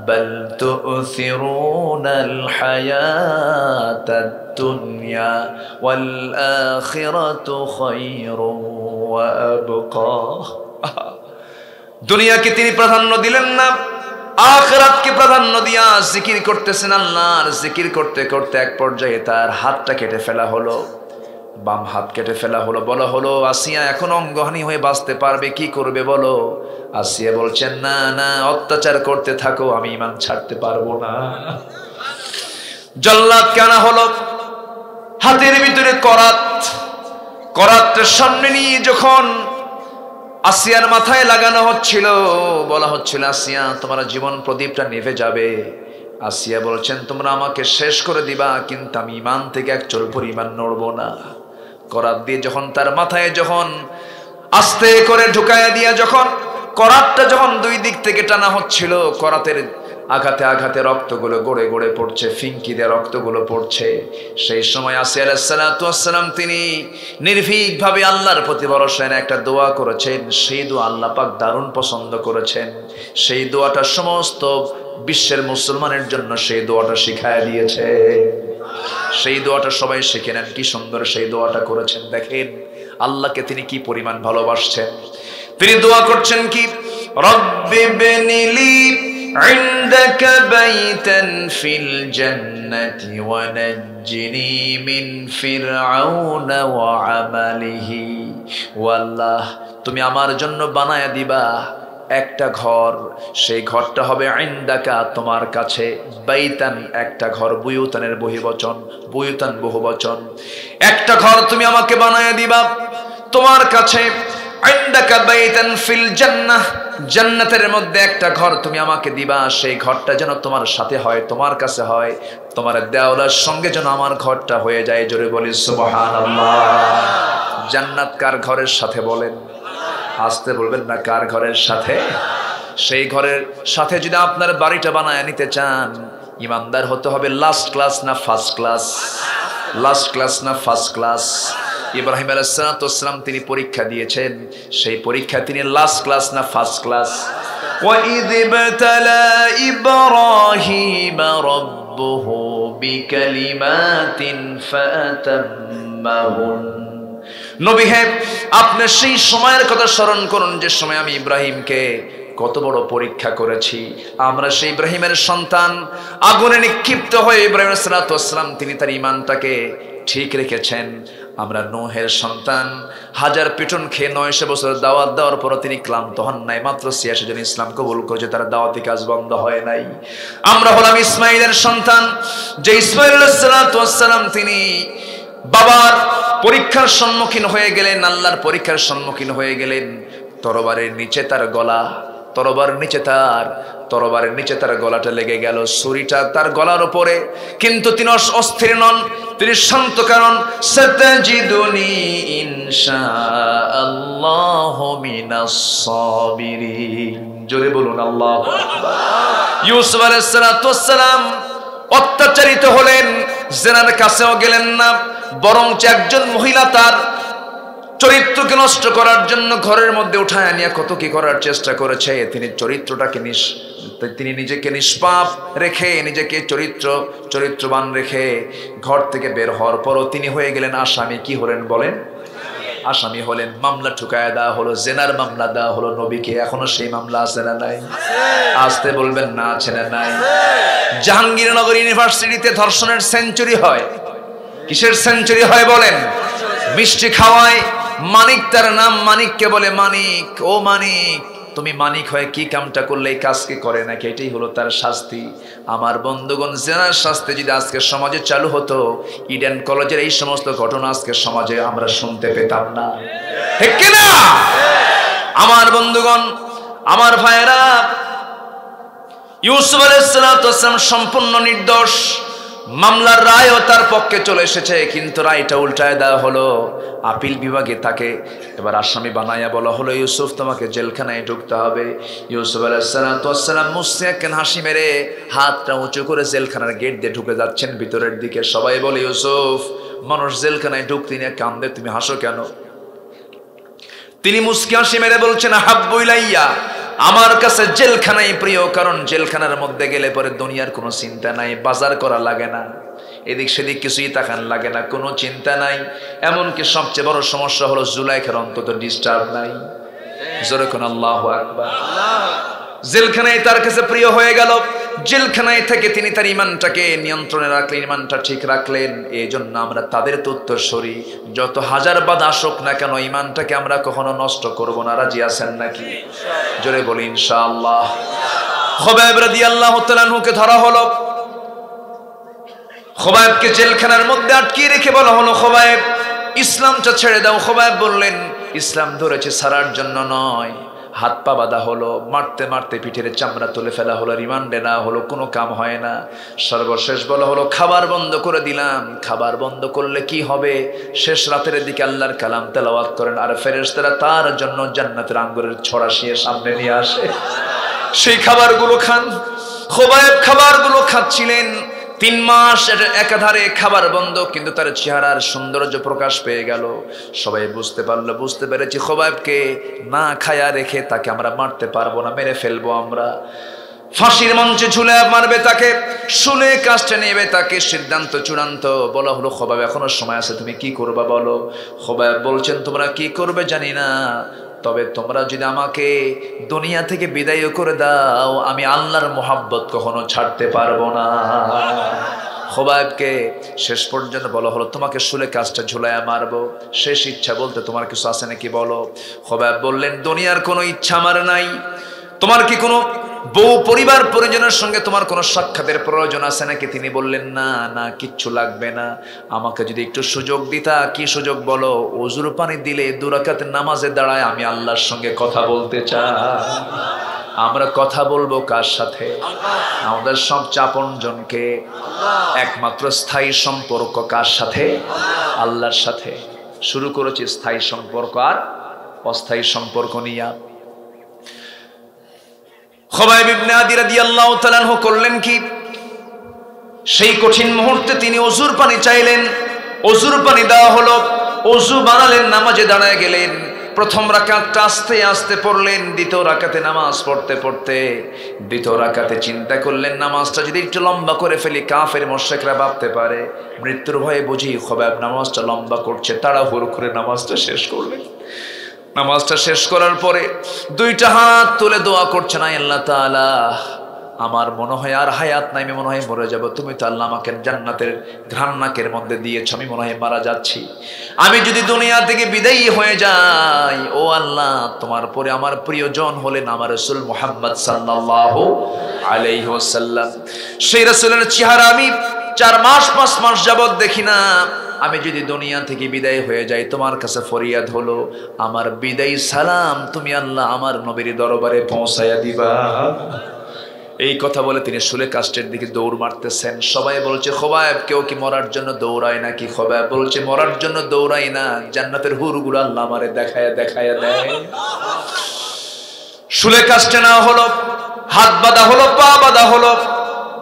بل تؤثرون الحياة الدنيا والآخرة خير وأبقى। দুনিয়াকে তিনি প্রাধান্য দিলেন না, আখিরাতকে প্রাধান্য দিয়া জিকির করতেছেন আল্লাহর। জিকির করতে করতে এক পর্যায়ে তার হাতটা কেটে ফেলা হলো, বাম হাত কেটে ফেলা হলো। বলা হলো, আসিয়া এখন অঙ্গহানি হয়ে বাঁচতে পারবে, কি করবে বলো? আসিয়া বলছেন, না না, অত্যাচার করতে থাকো, আমি ঈমান ছাড়তে পারবো না। জল্লাদকে আনা হলো, হাতের ভিতরে করাতটা সামনে নিয়ে যখন আসিয়ার মাথায় লাগানো হচ্ছিল, বলা হচ্ছিল আসিয়া তোমার জীবন প্রদীপটা নিভে যাবে। আসিয়া বলছেন তোমরা আমাকে শেষ করে দিবা, কিন্তু আমি ঈমান থেকে এক চুল পরিমাণ নড়বো না। করাত দিয়ে যখন তার মাথায় যখন আস্তে করে ঢুকায়া দিয়া যখন করাতটা যখন দুই দিক থেকে টানা হচ্ছিল, করাতের আঘাতে আঘাতে রক্তগুলো গড়ে গড়ে পড়ছে, ফিঙ্কি দিয়ে রক্তগুলো পড়ছে। সেই সময় আসিয়া আলাইহিস সালাতু ওয়াস সালাম তিনি নির্ভীকভাবে আল্লাহর প্রতি ভরসা এনে একটা দোয়া করেছেন। সেই দোয়া আল্লাহ পাক দারুণ পছন্দ করেছেন। সেই দোয়াটা সমস্ত বিশ্বের মুসলমানের জন্য সেই দোয়াটা শিখায় দিয়েছে। সেই দোয়াটা সবাই শিখে নেন, কি সুন্দর সেই দোয়াটা করেছেন। দেখেন আল্লাহকে তিনি কি পরিমাণ ভালোবাসছেন। তিনি দোয়া করছেন কি, রব্বি বিনিলি ইনদাকা বাইতান ফিল জান্নাতি ওয়া নাজ্জিনি মিন ফিরআউনা ওয়া আমালিহি। ও আল্লাহ, তুমি আমার জন্য বানায়া দিবা একটা ঘর, সেই ঘরটা হবে ইনদাকা তোমার কাছে, বাইতান একটা ঘর, বুয়ুতানের বহুবচন, বুয়ুতান বহুবচন। একটা ঘর তুমি আমাকে বানায়া দিবা তোমার কাছে, ইনদাকা বাইতান ফিল জান্নাহ, জান্নাতের মধ্যে একটা ঘর তুমি আমাকে দিবা। সেই ঘরটা যেন তোমার সাথে হয়, তোমার কাছে হয়, তোমার দেওয়ালের সঙ্গে যেন আমার ঘরটা হয়ে যায়। জোরে বলি সুবহানাল্লাহ। জান্নাত কার ঘরের সাথে বলেন? আসতে বলবেন না, কার ঘরের সাথে? সেই ঘরের সাথে যদি আপনার বাড়িটা বানায় নিতে চান, ইমানদার হতে হবে লাস্ট ক্লাস না ফার্স্ট ক্লাস? লাস্ট ক্লাস না ফার্স্ট ক্লাস? ইব্রাহিম আলাইহিস সালাতু ওয়াস সালাম তিনি পরীক্ষা দিয়েছেন, সেই পরীক্ষায় তিনি লাস্ট ক্লাস না ফার্স্ট ক্লাস? ওয়া ইয ইবতালা ইব্রাহিম রাব্বুহু বিকালিমাতিন ফাতাম্মাহুন। নবী হে, আপনি সেই সময়ের কথা স্মরণ করুন যে সময় আমি ইব্রাহিমকে কত বড় পরীক্ষা করেছি। আমরা সেই ইব্রাহিমের সন্তান, আগুনে নিক্ষিপ্ত হয়ে ইব্রাহিম আলাইহিস সালাতু ওয়াস সালাম তিনি তার ঈমানটাকে ঠিক রেখেছেন। আমরা নূহের সন্তান, হাজার পিটন খেয়ে 900 বছর দাওয়াত দেওয়ার পর তিনি ক্লান্ত হন নাই, মাত্র 86 জন ইসলাম কবুল করেছে, তার দাওয়াতি কাজ বন্ধ হয় নাই। আমরা হলাম ইসমাইলের সন্তান, যে ইসমাইল আলাইহিস সালাতু ওয়াস সালাম তিনি বাবার পরীক্ষার সম্মুখীন হয়ে গেলেন, আল্লাহর পরীক্ষার সম্মুখীন হয়ে গেলেন। তরবারের নিচে তার গলা, তরবারের নিচে তার গলাটা লেগে গেল, ছুরিটা তার গলার উপরে, কিন্তু তিনি অস্থির নন, তিনি শান্ত। কারণ সাতাজিদুনি ইনশাআল্লাহু মিনাস সাবিরিন। জোরে বলুন আল্লাহু আকবার। ইউসুফ আলাইহিস সালাতু ওয়াস সালাম অত্যাচারিত হলেন, জেনার কাছেও গেলেন না, বরং একজন মহিলা তার চরিত্রকে নষ্ট করার জন্য ঘরের মধ্যে উঠায় নিয়ে কত কি করার চেষ্টা করেছে। তিনি চরিত্রটাকে তিনি নিজেকে নিষ্পাপ রেখে, নিজেকে চরিত্রবান রেখে ঘর থেকে বের হওয়ার পরও তিনি হয়ে গেলেন আসামি। কি হলেন বলেন? আসামি হলেন। মামলা ঠুকায় দেওয়া হলো, জেনার মামলা দেওয়া হলো নবীকে। এখনো সেই মামলা আছে না নাই? আসতে বলবেন না, আছে না নাই? জাহাঙ্গীরনগর ইউনিভার্সিটিতে ধর্ষণের সেঞ্চুরি হয়। কিসের সেঞ্চুরি হয় বলেন? মিষ্টি খাওয়ায়। মানিক তার নাম, মানিককে বলে মানিক, ও মানিক তুমি মানিক হয়ে কি কামটা করলে, এই কাজ কি করে নাকি? এটাই হলো তার শাস্তি। আমার বন্ধুগণ, জেনার শাস্তি যদি আজকে সমাজে চালু হতো, ইডেন কলেজের এই সমস্ত ঘটনা আজকে সমাজে আমরা শুনতে পেতাম না, ঠিক কিনা? আমার বন্ধুগণ, আমার ভাইয়েরা, ইউসুফ আলাইহিস সালাতু ওয়াস সালাম সম্পূর্ণ নির্দোষ। মামলার রায়ও তার পক্ষে চলে এসেছে, কিন্তু রায়টা উল্টায় দেওয়া হলো। আপিল বিভাগে তাকে এবার আসামি বানাইয়া বলা হলো, ইউসুফ তোমাকে জেলখানায় ঢুকতে হবে। ইউসুফ আলাইহিস সালাতু ওয়াস সালাম মুসলিয়াকেন হাসি মেরে হাতটা উঁচু করে জেলখানার গেট দিয়ে ঢুকে যাচ্ছেন ভিতরের দিকে। সবাই বলে, ইউসুফ, মানুষ জেলখানায় ঢুকতে নিয়ে কান্দে, তুমি হাসো কেন? তিনি মুস্কি হাসি মেরে বলছেন, হাব্বু ইলাইয়া, আমার কাছে জেলখানাই প্রিয়, কারণ জেলখানার মধ্যে গেলে পরে দুনিয়ার কোনো চিন্তা নাই, বাজার করা লাগে না, এদিক সেদিক কিছুই তাকান লাগে না, কোনো চিন্তা নাই। এমনকি সবচেয়ে বড় সমস্যা হলো জুলাইখার অন্তত ডিস্টার্ব নাই। জোরে কোন আল্লাহু আকবার। জেলখানায় তার কাছে প্রিয় হয়ে গেল। জেলখানায় থেকে তিনি তার ইমানটাকে নিয়ন্ত্রণে রাখলেন, ইমানটা ঠিক রাখলেন। এই জন্য আমরা তাদের উত্তরসূরি, যত হাজার বাধা আসুক না কেন ইমানটাকে আমরা কখনো নষ্ট করব না। রাজি আছেন নাকি? জোরে বলি ইনশাআল্লাহ। খুবাইব রাদিয়াল্লাহু তাআলা আনহুকে ধরা হলো। খোবায়েবকে জেলখানার মধ্যে আটকিয়ে রেখে বলা হলো, খোবায়েব ইসলামটা ছেড়ে দাও। খোবায়েব বললেন, ইসলাম ধরেছে ছাড়ার জন্য নয়। হাত পা বাঁধা হলো, মারতে মারতে পিঠের চামড়া তুলে ফেলা হলো, রিমান্ডে না হলো, কোনো কাম হয় না। সর্বশেষ বলা হলো, খাবার বন্ধ করে দিলাম। খাবার বন্ধ করলে কি হবে? শেষ রাতের দিকে আল্লাহর কালাম তেলাওয়াত করেন, আর ফেরেশতারা তার জন্য জান্নাতের আঙ্গুরের ছড়া শিয়ে সামনে নিয়ে আসে, সেই খাবারগুলো খান। খোবায়েব খাবারগুলো খাচ্ছিলেন। 3 মাস একাধারে খাবার বন্ধ, কিন্তু তার চেহারার সৌন্দর্য প্রকাশ পেয়ে গেল। সবাই বুঝতে পেরেছি খোবায়েবকে না খায়া রেখে তাকে আমরা মারতে পারবো না, মেরে ফেলবো আমরা। ফাঁসির মঞ্চে ঝুলে মারবে তাকে, শুলে কাস্টে নেবে তাকে। সিদ্ধান্ত চূড়ান্ত। বলা হলো, খোবায়েব এখনো সময় আছে, তুমি কি করবা বলো। খোবায়েব বলছেন, তোমরা কি করবে জানি না, তবে তোমরা যদি আমাকে দুনিয়া থেকে বিদায় করে দাও, আমি আল্লাহর মোহাব্বত কখনো ছাড়তে পারবো না। খোবায়েবকে শেষ পর্যন্ত বলা হলো, তোমাকে শুলে কাজটা ঝুলাইয়া মারবো, শেষ ইচ্ছা বলতে তোমার কিছু আছে নাকি বলো। খোবায়েব বললেন, দুনিয়ার কোনো ইচ্ছা আমার নাই। তোমার কি কোনো বউ পরিবার পরিজনের সঙ্গে তোমার কোনো সাক্ষাতের প্রয়োজন আছে নাকি? তিনি বললেন, না না, কিচ্ছু লাগবে না। আমাকে যদি একটু সুযোগ দিতা। কি সুযোগ বলো? ওযুর পানি দিলে 2 রাকাত নামাজে দাঁড়ায় আমি আল্লাহর সঙ্গে কথা বলতে চাই। আমরা কথা বলবো কার সাথে? আমাদের সবচেয়ে আপনজনকে। একমাত্র স্থায়ী সম্পর্ক কার সাথে? আল্লাহর সাথে। শুরু করেছি স্থায়ী সম্পর্ক আর অস্থায়ী সম্পর্ক নিয়ে। খোবায়েব ইবনে আদি রাদিয়াল্লাহু তাআলা আনহু করলেন কি? সেই কঠিন মুহূর্তে তিনি ওযুর পানি চাইলেন, ওযুর পানি দেওয়া হলো, ওযু বানালেন, নামাজে দাঁড়ায় গেলেন। প্রথম রাকাতটা আস্তে আস্তে পড়লেন, দ্বিতীয় রাকাতে নামাজ পড়তে পড়তে দ্বিতীয় রাকাতে চিন্তা করলেন, নামাজটা যদি একটু লম্বা করে ফেলি, কাফের মুশরিকরা ভাবতে পারে মৃত্যুর ভয়ে বুঝি খোবায়েব নামাজটা লম্বা করছে। তাড়াহুড়ো করে নামাজটা শেষ করলেন। নামাজটা শেষ করার পরে 2টা হাত তুলে দোয়া করছেন, আল্লাহ তাআলা, আমার মনে হয় আর হায়াত নাই, আমি মনে হয় মরে যাব। তুমি তো আল্লাহ আমাকে জান্নাতের ঘ্রাণ নাকের মধ্যে দিয়েছো, আমি মনে হয় মারা যাচ্ছি। আমি যদি দুনিয়া থেকে বিদায়ী হয়ে যাই, ও আল্লাহ, তোমার পরে আমার প্রিয়জন হলেন আমার রাসূল মুহাম্মদ সাল্লাল্লাহু আলাইহি ওয়াসাল্লাম। সেই রাসূলের চেহারা আমি 4 মাস 5 মাস যাবত দেখি না। আমি যদি দুনিয়া থেকে বিদায় হয়ে যাই, তোমার কাছে ফরিয়াদ হলো, আমার বিদায় সালাম তুমি আল্লাহ আমার নবীর দরবারে পৌঁছায়া দিবা। এই কথা বলে তিনি শুলে কাষ্টের দিকে দৌড় মারতেছেন। সবাই বলছে, খোবায়েব কেউ কি মরার জন্য দৌড়ায় নাকি? খোবায়েব বলছে, মরার জন্য দৌড়াই না, জান্নাতের হুরগুলো আল্লাহ আমারে দেখায়া দেয়। শুলে কাষ্টে নেওয়া হলো, হাত বাঁধা হলো, পা বাঁধা হলো।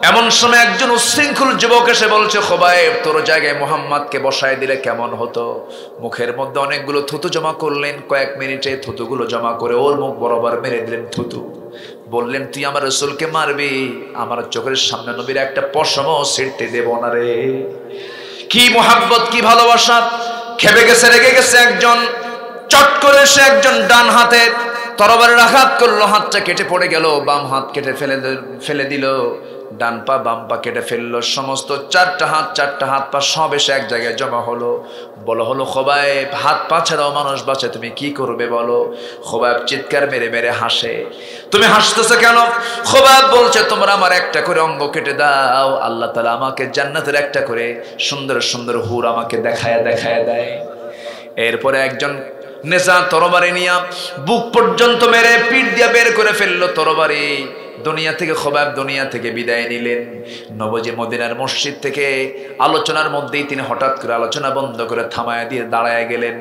এমন সময় একজন উচ্ছৃঙ্খল যুবক এসে বলছে, খোবায়েব তোর জায়গায় মুহাম্মাদকে বসায় দিলে কেমন হতো? মুখের মধ্যে অনেকগুলো থুতু জমা করলেন, কয়েক মিনিটে থুতুগুলো জমা করে ওর মুখ বরাবর মেরে দিলেন থুতু। বললেন, তুই আমার রাসূলকে মারবি, আমার চোখের সামনে নবীর একটা পশমও ছিঁড়তে দেব না রে। কি মুহাব্বত, কি ভালোবাসা! খেপে গেছে, রেগে গেছে একজন। চট করে সে একজন ডান হাতে তরবারির আঘাত করলো, হাতটা কেটে পড়ে গেল। বাম হাত কেটে ফেলে দিল, ডান পা বাম পা কেটে ফেললো। সমস্ত 4টা হাত পা সব এসে এক জায়গায় জমা হলো। বলা হলো, খোবায়েব হাত পা ছাড়াও মানুষ বাঁচে, তুমি কি করবে বলো? খোবায়েব চিৎকার মেরে মেরে হাসে। তুমি হাসতেছো কেন? খোবায়েব বলছে, তোমরা আমার একটা করে অঙ্গ কেটে দাও, আল্লাহ তাআলা আমাকে জান্নাতের একটা করে সুন্দর সুন্দর হুর আমাকে দেখায় দেয়। এরপরে একজন নেজা তরবারি নিয়ে বুক পর্যন্ত মেরে পিঠ দিয়ে বের করে ফেললো তরবারি। দুনিয়া থেকে খোবায়েব দুনিয়া থেকে বিদায় নিলেন। নবজি মদিনার মসজিদ থেকে আলোচনার মধ্যেই তিনি হঠাৎ করে আলোচনা বন্ধ করে থামায় দিয়ে দাঁড়ায় গেলেন।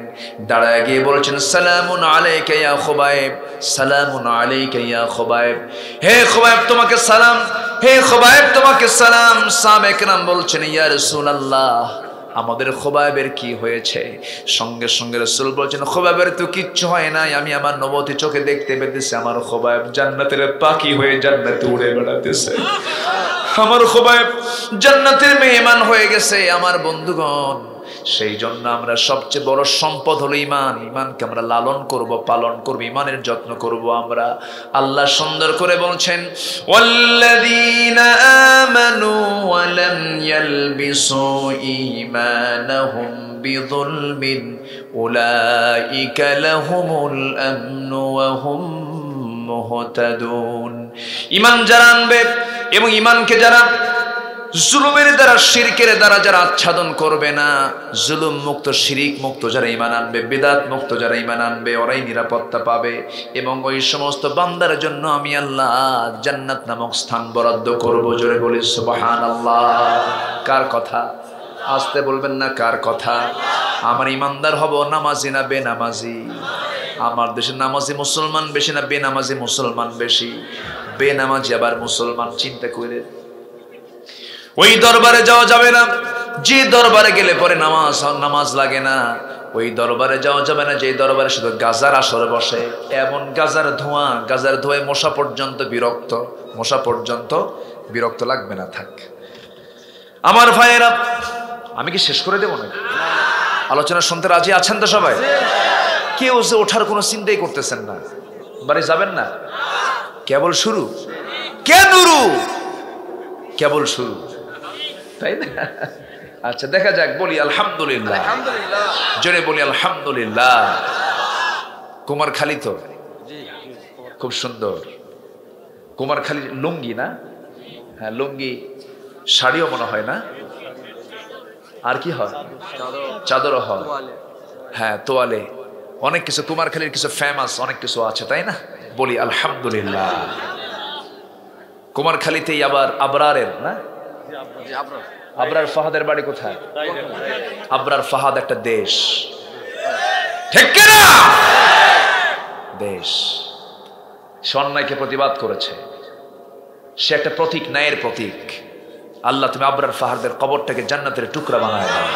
দাঁড়ায় গিয়ে বলছেন, সালামুন আলাইকা ইয়া খোবায়েব, সালামুন আলাইকা ইয়া খোবায়েব। হে খোবায়েব তোমাকে সালাম, হে খোবায়েব তোমাকে সালাম। সাহাবায়ে কেরাম বলছেন, ইয়া রাসূলুল্লাহ, আমাদের খোবায়েবের কি হয়েছে? সঙ্গে সঙ্গে রাসূল বলছেন, খোবায়েবের তো কিচ্ছু হয় নাই, আমি আমার নবতী চোখে দেখতে পেতেছি আমার খোবায়েব জান্নাতের পাখি হয়ে জান্নাতে উড়ে বেড়াতেছে। আমার খোবায়েব জান্নাতের মেহমান হয়ে গেছে। আমার বন্ধুগণ, সেই জন্য আমরা সবচেয়ে বড় সম্পদ হলো ঈমান। ঈমানকে আমরা লালন করব, পালন করব, ঈমানের যত্ন করব আমরা। আল্লাহ সুন্দর করে বলছেন, ওয়াল্লাযীনা আমানু ওয়া লাম ইয়ালবিসু ঈমানাহুম বিযুলমিন উলাইকা লাহুমুল আমনু ওয়া হুম মুহতাদুন। ঈমান যারা আনবে এবং ঈমানকে যারা জুলুমের দ্বারা শিরকের দ্বারা যারা আচ্ছাদন করবে না, জুলুম মুক্ত শিরিক মুক্ত যারা ঈমান আনবে, বিদআত মুক্ত যারা ঈমান আনবে, ওরাই নিরাপত্তা পাবে। এবং ওই সমস্ত বান্দার জন্য আমি আল্লাহ জান্নাত নামক স্থান বরাদ্দ করব। জোরে বলি সুবহানাল্লাহ। কার কথা? আসতে বলবেন না, কার কথা? আমার ইমানদার হব নামাজি না বেনামাজি? আমার দেশে নামাজি মুসলমান বেশি না বেনামাজি মুসলমান বেশি? বেনামাজি আবার মুসলমান, চিন্তা করে। ওই দরবারে যাওয়া যাবে না যে দরবারে গেলে পরে নামাজ লাগে না। ওই দরবারে যাওয়া যাবে না যে দরবারে শুধু গাজার আসর বসে। এমন গাজার ধোঁয়ায় মশা পর্যন্ত বিরক্ত, মশা পর্যন্ত বিরক্ত লাগবে না, থাক। আমার ভাইয়েরা, আমি কি শেষ করে দেবো না? আলোচনা শুনতে রাজি আছেন তো সবাই? কেউ যে ওঠার কোনো চিন্তাই করতেছেন না, বাড়ি যাবেন না, কেবল শুরু, কেবল শুরু, তাই না? আচ্ছা, দেখা যাক। বলি আলহামদুলিল্লাহ, জোরে বলি আলহামদুলিল্লাহ। কুমারখালী তো খুব সুন্দর। কুমারখালী লুঙ্গি না? হ্যাঁ, লুঙ্গি, শাড়িও মনে হয় না, আর কি হয়? চাদরও হয়, হ্যাঁ, তোয়ালে, অনেক কিছু। কুমারখালীর কিছু ফেমাস অনেক কিছু আছে, তাই না? বলি আলহামদুলিল্লাহ। কুমারখালীতেই আবার আবরারের না, আবরার ফাহাদের বাড়ি কোথায়? আবরার ফাহাদ একটা দেশ, ঠিক না? দেশ। সে অন্যায়কে প্রতিবাদ করেছে, সে একটা প্রতীক, ন্যায়ের প্রতীক। আল্লাহ, তুমি আবরার ফাহাদের কবরটাকে জান্নাতের টুকরা বানায় দাও।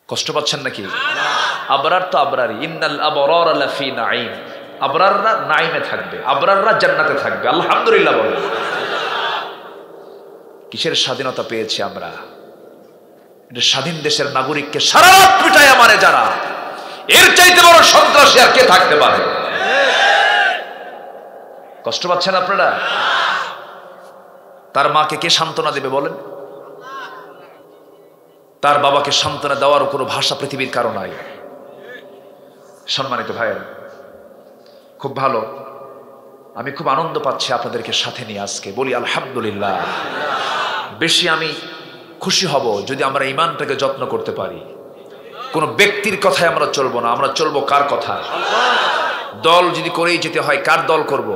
কষ্ট পাচ্ছেন নাকি? আবরার তো আবরারই। ইন্নাল আবরার লাফি নাঈম। আবরাররা নাঈমে থাকবে, আবরাররা জান্নাতে থাকবে। আলহামদুলিল্লাহ বলেন। কিসের স্বাধীনতা পেয়েছি আমরা? এটা স্বাধীন দেশের নাগরিককে সারা রাত পিটায় আমারে যারা, এর চাইতে বড় সন্ত্রাসী আর কে থাকতে পারে? কষ্ট পাচ্ছেন আপনারা? তার মাকে কে সান্ত্বনা দেবে বলেন? তার বাবাকে সান্ত্বনা দেওয়ার কোনো ভাষা পৃথিবীর কারো নাই। সম্মানিত ভাইয়েরা, খুব ভালো, আমি খুব আনন্দ পাচ্ছি আপনাদেরকে সাথে নিয়ে আজকে। বলি আলহামদুলিল্লাহ। বেশি আমি খুশি হব যদি আমরা ঈমানটাকে যত্ন করতে পারি। কোনো ব্যক্তির কথায় আমরা চলবো না, আমরা চলবো কার কথা? দল যদি করেই যেতে হয়, কার দল করব?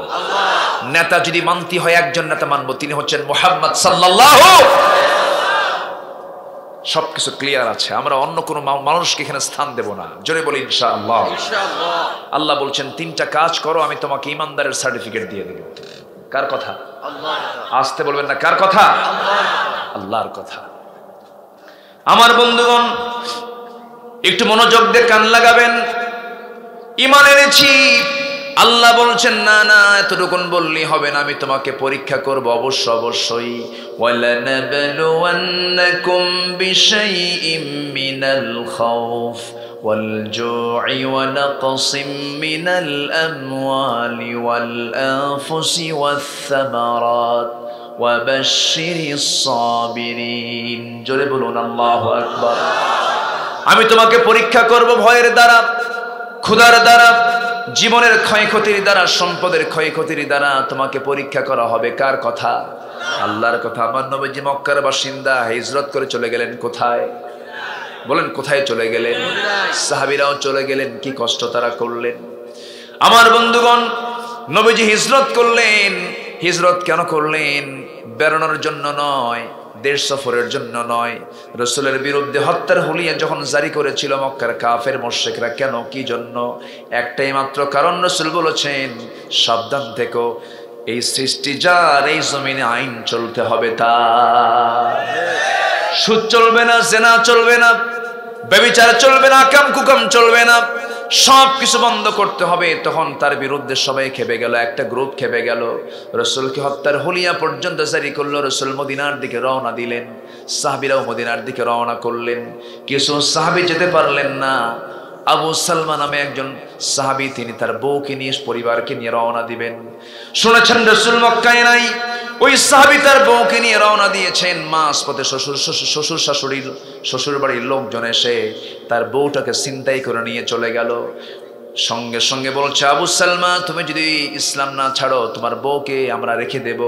নেতা যদি মানতে হয়, একজন নেতা মানবো, তিনি হচ্ছেন মুহাম্মদ সাল্লাল্লাহু। সবকিছু ক্লিয়ার আছে, আমরা অন্য কোনো মানুষকে এখানে স্থান দেব না। জোরে বলি ইনশাআল্লাহ। আল্লাহ বলছেন, তিনটা কাজ করো, আমি তোমাকে ইমানদারের সার্টিফিকেট দিয়ে দেব। কার কথা? আসতে বলবেন না, কার কথা? আল্লাহর কথা। আমার বন্ধুগণ, একটু মনোযোগ দিয়ে কান লাগাবেন। ঈমান এনেছি, আল্লাহ বলছেন না না এতটুকুন বললেই হবে না, আমি তোমাকে পরীক্ষা করব অবশ্যই। ওয়ালানাবলুওয়ান্নাকুম বিশাইইম মিনাল খাউফ ওয়াল জু'i ওয়া নাকসিম মিনাল আমওয়ালি ওয়াল আনফুসি ওয়াস সামারাত ওয়া বাশশিরিস সাবিরিন। জোরে বলুন আল্লাহু আকবার। আমি তোমাকে পরীক্ষা করব ভয়ের দ্বারা, ক্ষুধার দ্বারা, জীবনের ক্ষয়ক্ষতির দ্বারা, সম্পদের ক্ষয়ক্ষতির দ্বারা তোমাকে পরীক্ষা করা হবে। কার কথা? আল্লাহর কথা। আমার নবীজি মক্কার বাসিন্দা, হিজরত করে চলে গেলেন কোথায়? বলেন, কোথায় চলে গেলেন? সাহাবীরাও চলে গেলেন, কি কষ্ট তারা করলেন। আমার বন্ধুগণ, নবীজি হিজরত করলেন। হিজরত কেন করলেন? বেরোনোর জন্য নয়, দেশ সফরের জন্য নয়। রাসূলের বিরুদ্ধে হত্যার হুলিয়া যখন জারি করেছিল মক্কার কাফের মুশরিকরা, কেন, কি জন্য? একটাই মাত্র কারণ। রাসূল বলেছেন, সাবধান থেকো, এই সৃষ্টি যার, এই জমিনে আইন চলতে হবে তার। সুদ চলবে না, জেনা চলবে না, ব্যভিচার চলবে না, আকাম কুকাম চলবে না, সব কিছু বন্ধ করতে হবে। তখন তার বিরুদ্ধে সবাই খেপে গেল, একটা গ্রুপ খেপে গেল। রাসূলকে হত্যার হুলিয়া পর্যন্ত জারি করলো। রাসূল মদিনার দিকে রওনা দিলেন, সাহাবীরাও মদিনার দিকে রওনা করলেন। কিছু সাহাবী যেতে পারলেন না। আবু সালমা নামে একজন সাহাবী, তিনি তার বউকে নিয়ে, পরিবারকে নিয়ে রওনা দিবেন। শুনেছেন রাসূল মক্কায় নাই, ওই সাহাবী তার বউকে নিয়ে রওনা দিয়েছেন। মাঝপথে শ্বশুর বাড়ির লোকজন এসে তার বউটাকে ছিনতাই করে নিয়ে চলে গেল। সঙ্গে সঙ্গে বলছে, আবু সালমা তুমি যদি ইসলাম না ছাড়ো তোমার বউকে আমরা রেখে দেব।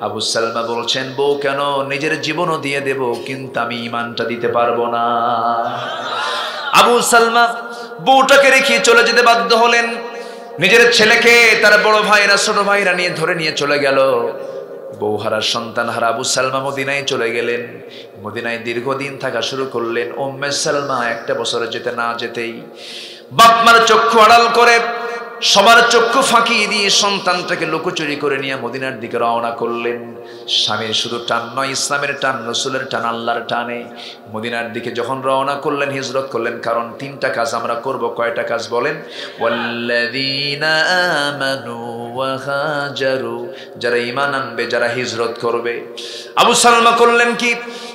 আবু সালমা বলছেন, বউ কেন, নিজের জীবনও দিয়ে দেব, কিন্তু আমি ঈমানটা দিতে পারবো না। আবু সালমা বউটাকে রেখে চলে যেতে বাধ্য হলেন। নিজের ছেলেকে তার বড় ভাইরা ছোট ভাইরা নিয়ে ধরে নিয়ে চলে গেল। বউ হারা সন্তান হারা আবু সালমা মদিনায় চলে গেলেন। মদিনায় দীর্ঘদিন থাকা শুরু করলেন। উম্মে সালমা একটা বছর যেতে না যেতেই বাপমার চক্ষু আড়াল করে, সবার চক্ষু ফাঁকি দিয়ে সন্তানটাকে লুকোচুরি করে নিয়ে মদিনার দিকে রওনা করলেন। স্বামীর শুধু টান নয়, ইসলামের টান, রাসূলের টান, আল্লাহর টানে মদিনার দিকে যখন রওনা করলেন, হিজরত করলেন। কারণ তিনটা কাজ আমরা করব। কয়টা কাজ বলেন? ওয়াল্লাযীনা আমানু ওয়া হাজারু, যারা ঈমান আনবে, যারা হিজরত করবে। আবু সালমা করলেন কি?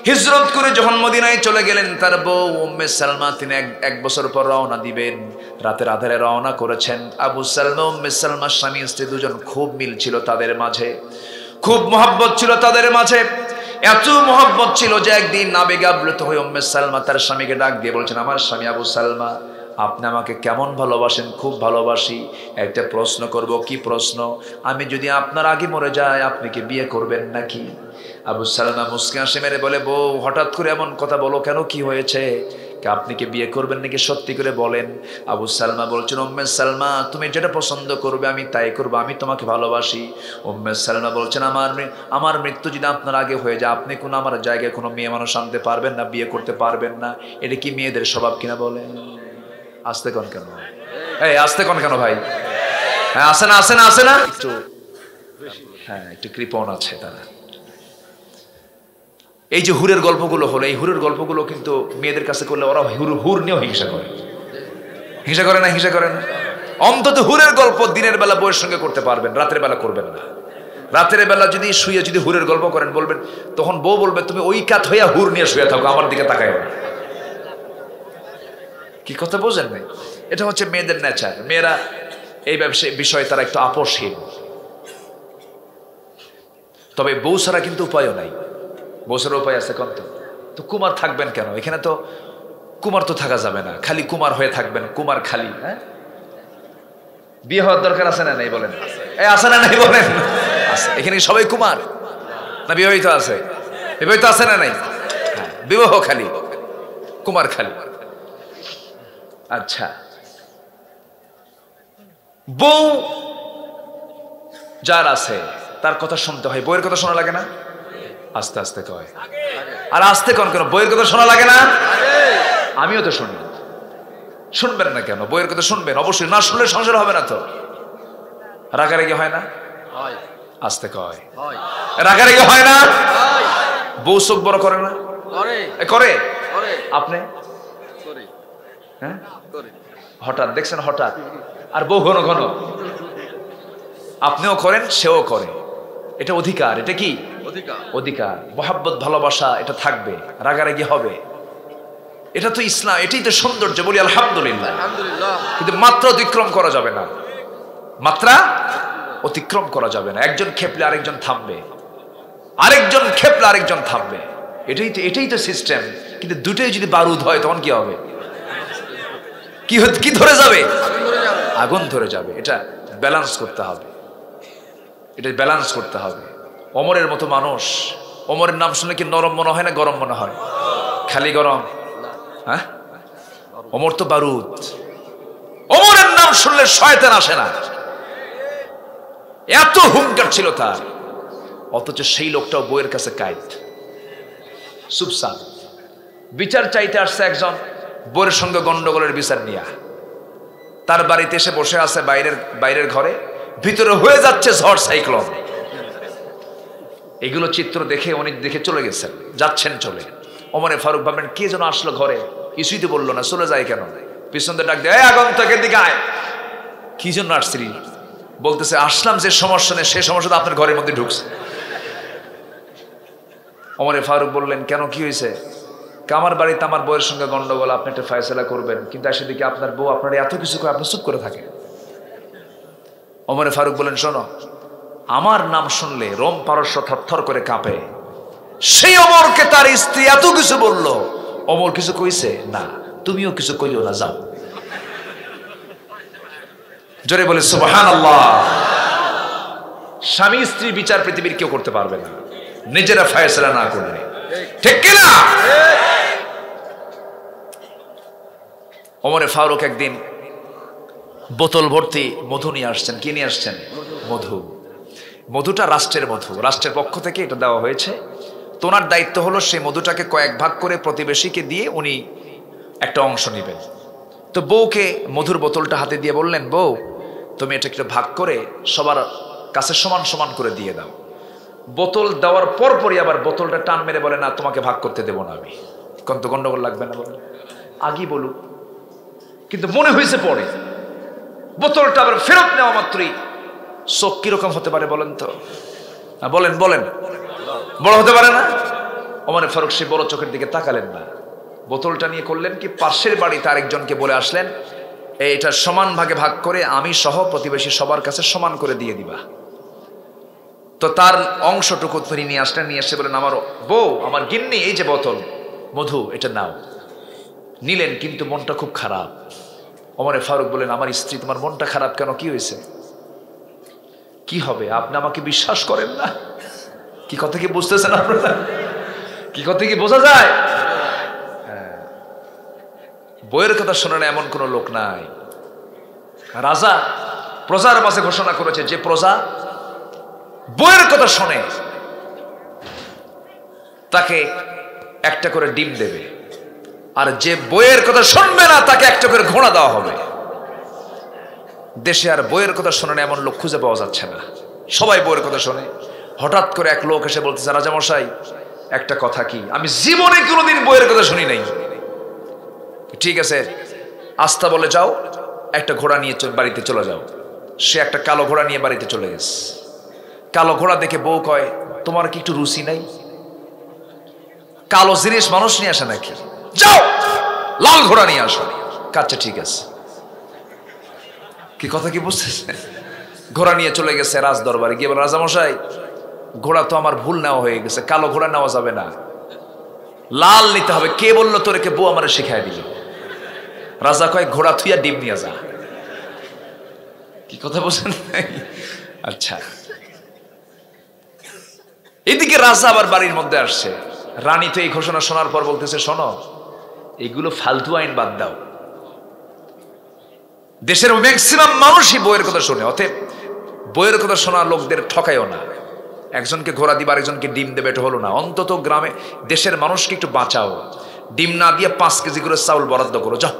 হিজরত করে যখন মদিনায় চলে গেলেন, তার বউ উম্মে সালমা তিনি এক বছর পর রওনা দিবেন। রাতের আধারে রওনা করেছেন। আবু সালমা উম্মে সালমা স্বামী স্ত্রী দুজন খুব মিল ছিল তাদের মাঝে, খুব মহব্বত ছিল তাদের মাঝে। এত মহব্বত ছিল যে একদিন আবেগে আপ্লুত হয়ে উম্মে সালমা তার স্বামীকে ডাক দিয়ে বলছেন, আমার স্বামী আবু সালমা, আপনি আমাকে কেমন ভালোবাসেন? খুব ভালোবাসি। একটা প্রশ্ন করব। কি প্রশ্ন? আমি যদি আপনার আগে মরে যাই, আপনি কি বিয়ে করবেন নাকি? আবু সালমা মুস্কি হাসি মেরে বলে, বউ হঠাৎ করে এমন কথা বলো কেন? কি হয়েছে? আপনি কি বিয়ে করবেন নাকি? সত্যি করে বলেন। আবু সালমা বলছেন, উম্মে সালমা তুমি যেটা পছন্দ করবে আমি তাই করবো, আমি তোমাকে ভালোবাসি। উম্মে সালমা বলছেন, আমার মৃত্যু যদি আপনার আগে হয়ে যায়, আপনি কোনো আমার জায়গায় কোনো মেয়ে মানুষ আনতে পারবেন না, বিয়ে করতে পারবেন না। এটা কি মেয়েদের স্বভাব কিনা বলেন? আসতে কোন কেন? এই আসতে কোন কেন ভাই? হ্যাঁ আসে না, আসে না, আসে না, একটু হ্যাঁ একটু কৃপণ আছে তারা। এই যে হুরের গল্পগুলো হলো, এই হুরের গল্পগুলো কিন্তু মেয়েদের কাছে করলে ওরা হুর নিয়েও হিংসা করে। হিংসা করে না? হিংসা করে না? অন্তত হুরের গল্প দিনের বেলা বউয়ের সঙ্গে করতে পারবেন, রাতের বেলা করবেন না। রাতের বেলা যদি শুয়ে যদি হুরের গল্প করেন, বলবেন, তখন বউ বলবে, তুমি ওই কাত হইয়া হুর নিয়ে শুয়ে থাকো, আমার দিকে তাকায় না। কি কথা বোঝেন নাই? এটা হচ্ছে মেয়েদের নেচার। মেয়েরা এই বিষয়ে তারা একটু আপোষহীন। তবে বউ ছাড়া কিন্তু উপায়ও নাই। বউ ছাড়া উপায় আছে কোন? তো কুমার থাকবেন কেন? এখানে তো কুমার তো থাকা যাবে না, খালি কুমার হয়ে থাকবেন। কুমার খালি, হ্যাঁ? বিয়ে হওয়ার দরকার আছে না নাই বলেন? এই আছে না নাই বলেন? আছে। এখানে সবাই কুমার না বিবাহিত আছে? বিবাহিত আছে না নাই? হ্যাঁ, বিবাহ খালি, কুমার খালি। আচ্ছা, বউ যার আছে তার কথা শুনতে হয়। বইয়ের কথা শোনা লাগে না? আস্তে আস্তে কয়, আর আস্তে কোন কেন? বইয়ের কথা শোনা লাগে না? আমিও তো শুনি। শুনবেন না কেন? বইয়ের কথা শুনবেন অবশ্যই। না শুনলে সংসার হবে না তো। রাগারাগি হয় না? আস্তে কয়, রাগারাগি হয় না? বউ চোখ বড় করে না? করে। আপনি হ্যাঁ হঠাৎ দেখছেন, হঠাৎ। আর বউ ঘন ঘন। আপনিও করেন, সেও করে। এটা অধিকার। এটা কি অধিকার? মহাব্বত, ভালোবাসা এটা থাকবে, রাগারাগি হবে। এটা তো ইসলাম, এটাই তো সৌন্দর্য। বলি আলহামদুলিল্লাহ। কিন্তু মাত্রা অতিক্রম করা যাবে না। মাত্রা অতিক্রম করা যাবে না। একজন খেপলে আরেকজন থামবে, আরেকজন খেপলে আরেকজন থামবে। এটাই তো সিস্টেম। কিন্তু দুটোই যদি বারুদ হয় তখন কি হবে? কি ধরে যাবে? আগুন ধরে যাবে। এটা ব্যালেন্স করতে হবে। এটা ব্যালেন্স করতে হবে। ওমরের মতো মানুষ, ওমরের নাম শুনলে কি নরম মনে হয় না গরম মনে হয়? খালি গরম। হ্যাঁ, ওমর তো বারুদ। ওমরের নাম শুনলে শয়তান আসে না, এত হুঙ্কার ছিল তার। অথচ সেই লোকটাও বইয়ের কাছে কায়েদ, চুপচাপ। বিচার চাইতে আসছে একজন, বইয়ের সঙ্গে গন্ডগোলের বিচার নিয়ে। তার বাড়িতে এসে বসে আছে বাইরের ঘরে, ভিতরে হয়ে যাচ্ছে ঝড়, সাইক্লোন। এগুলো চিত্র দেখে উনি দেখে চলে গেছেন, যাচ্ছেন চলে। ওমরে ফারুক ভাবলেন, কে যেন আসলো ঘরে, কিছুই তো বললো না, চলে যায় কেন? পিছন দিয়ে ডাক দেয়, আগন্তুকের দিকে আয়। কি জন্য আসছিলি? বলতেছে, আসলাম যে সমস্যা নেই, সে সমস্যা আপনার ঘরের মধ্যে ঢুকছে। ওমরে ফারুক বললেন, কেন, কি হয়েছে? আমার বাড়িতে আমার বউয়ের সঙ্গে গন্ডগোল, আপনি একটা ফয়সালা করবেন, কিন্তু সেদিকে আপনার বউ আপনার এত কিছু করে, আপনি চুপ করে থাকেন। ওমরে ফারুক বলেন, শোনো, আমার নাম শুনলে রোম পারস্য থরথর করে কাঁপে। সেই ওমরকে তার স্ত্রী এত কিছু বলল, ওমর কিছু কইছে না, তুমিও কিছু কইও না, যাও। জোরে বলে সুবহানাল্লাহ। স্বামী স্ত্রী বিচার পৃথিবীর কেউ করতে পারবে না নিজেরা ফয়সালা না করলে, ঠিক কি না? ওমরে ফারুক একদিন বোতল ভর্তি মধু নিয়ে আসছেন। কি নিয়ে আসছেন? মধু। মধুটা রাষ্ট্রের মধু, রাষ্ট্রের পক্ষ থেকে এটা দেওয়া হয়েছে। তো ওনার দায়িত্ব হলো সেই মধুটাকে কয়েক ভাগ করে প্রতিবেশীকে দিয়ে উনি একটা অংশ নেবেন। তো বউকে মধুর বোতলটা হাতে দিয়ে বললেন, বউ তুমি এটা একটু ভাগ করে সবার কাছে সমান সমান করে দিয়ে দাও। বোতল দেওয়ার পরপরই আবার বোতলটা টান মেরে বলে, না তোমাকে ভাগ করতে দেবো না আমি। কত গন্ডগোল লাগবে না বলেন? আগেই বলুক, কিন্তু মনে হয়েছে পরে। বোতলটা আবার ফেরত নেওয়া মাত্রই চোখ কিরকম হতে পারে বলেন তো? বলেন বলেন, বড় হতে পারে না? ওমর ফারুক সে বড় চোখের দিকে তাকালেন না। বোতলটা নিয়ে করলেন কি, পাশের বাড়িতে আরেকজনকে বলে আসলেন, এটা সমান ভাগে ভাগ করে আমি সহ প্রতিবেশী সবার কাছে সমান করে দিয়ে দিবা। তো তার অংশটুকু তিনি নিয়ে আসলেন, নিয়ে এসে বলেন, আমার বউ, আমার গিন্নি, এই যে বোতল মধু, এটা নাও। নিলেন, কিন্তু মনটা খুব খারাপ। ওমর ফারুক বলেন, আমার স্ত্রী, তোমার মনটা খারাপ কেন? কি হয়েছে? কি হবে? আপনি আমাকে বিশ্বাস করেন না? কি কথা কি বুঝতেছেন আপনারা? কি কথা কি বোঝা যায়? হ্যাঁ, বইয়ের কথা শোনে না এমন কোন লোক নাই। রাজা প্রজার মাঝে ঘোষণা করেছে, যে প্রজা বইয়ের কথা শোনে তাকে একটা করে ডিম দেবে, আর যে বইয়ের কথা শুনবে না তাকে একটা করে ঘোড়া দেওয়া হবে। দেশে আর বইয়ের কথা শোনে না এমন লোক খুঁজে পাওয়া যাচ্ছে না, সবাই বইয়ের কথা শোনে। হঠাৎ করে এক লোক এসে বলতেছে, রাজামশাই একটা কথা, কি আমি জীবনে কোনোদিন বইয়ের কথা শুনি নাই। ঠিক আছে, আস্থা বলে যাও, একটা ঘোড়া নিয়ে বাড়িতে চলে যাও। সে একটা কালো ঘোড়া নিয়ে বাড়িতে চলে গেছে। কালো ঘোড়া দেখে বউ কয়, তোমার কি একটু রুচি নাই? কালো জিনিস মানুষ নিয়ে আসে নাকি? যাও লাল ঘোড়া নিয়ে আসো। কাচ্চা ঠিক আছে। কি কথা কি বুঝতেছে? ঘোড়া নিয়ে চলে গেছে রাজ দরবারে, গিয়ে বলে, রাজামশাই ঘোড়া তো আমার ভুল নেওয়া হয়ে গেছে, কালো ঘোড়া নেওয়া যাবে না, লাল নিতে হবে। কে বললো তোরে? কে বউ আমারে শিখাই দিল। রাজা কয়, ঘোড়া থুইয়া ডিম নিয়ে যা। কি কথা বলছেন? আচ্ছা, এদিকে রাজা আবার বাড়ির মধ্যে আসছে। রানী তো এই ঘোষণা শোনার পর বলতেছে, শোনো, এগুলো ফালতু আইন বাদ দাও। দেশের ম্যাক্সিমাম মানুষই বইয়ের কথা শোনে, অতএব বইয়ের কথা শোনা লোকদের ঠকাইও না। একজনকে ঘোড়া দিবা, আরেকজনকে ডিম দেবে, এটা হলো না। অন্তত গ্রামে দেশের মানুষকে একটু বাঁচাও। ডিম না দিয়ে 5 কেজি করে চাউল বরাদ্দ করো, যাও।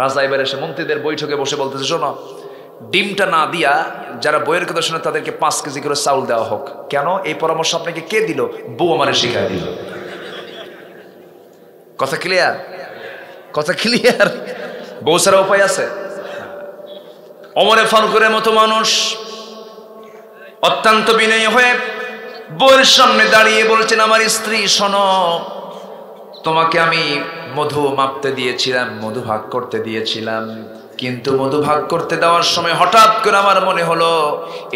রাজা এবার এসে মন্ত্রীদের বৈঠকে বসে বলতেছে, শোনো, ডিমটা না দিয়া যারা বইয়ের কথা শোনে তাদেরকে 5 কেজি করে চাউল দেওয়া হোক। কেন? এই পরামর্শ আপনাকে কে দিল? বউ আমারে শিখাই দিল। কথা ক্লিয়ার? কথা ক্লিয়ার? বউ ছাড়া উপায় আছে? ওমর ফারুকের মতো মানুষ অত্যন্ত বিনয়ী হয়ে বউয়ের সামনে দাঁড়িয়ে বলছেন, আমার স্ত্রী শোনো, তোমাকে আমি মধু মাপতে দিয়েছিলাম, মধু ভাগ করতে দিয়েছিলাম, কিন্তু মধু ভাগ করতে দেওয়ার সময় হঠাৎ করে আমার মনে হলো,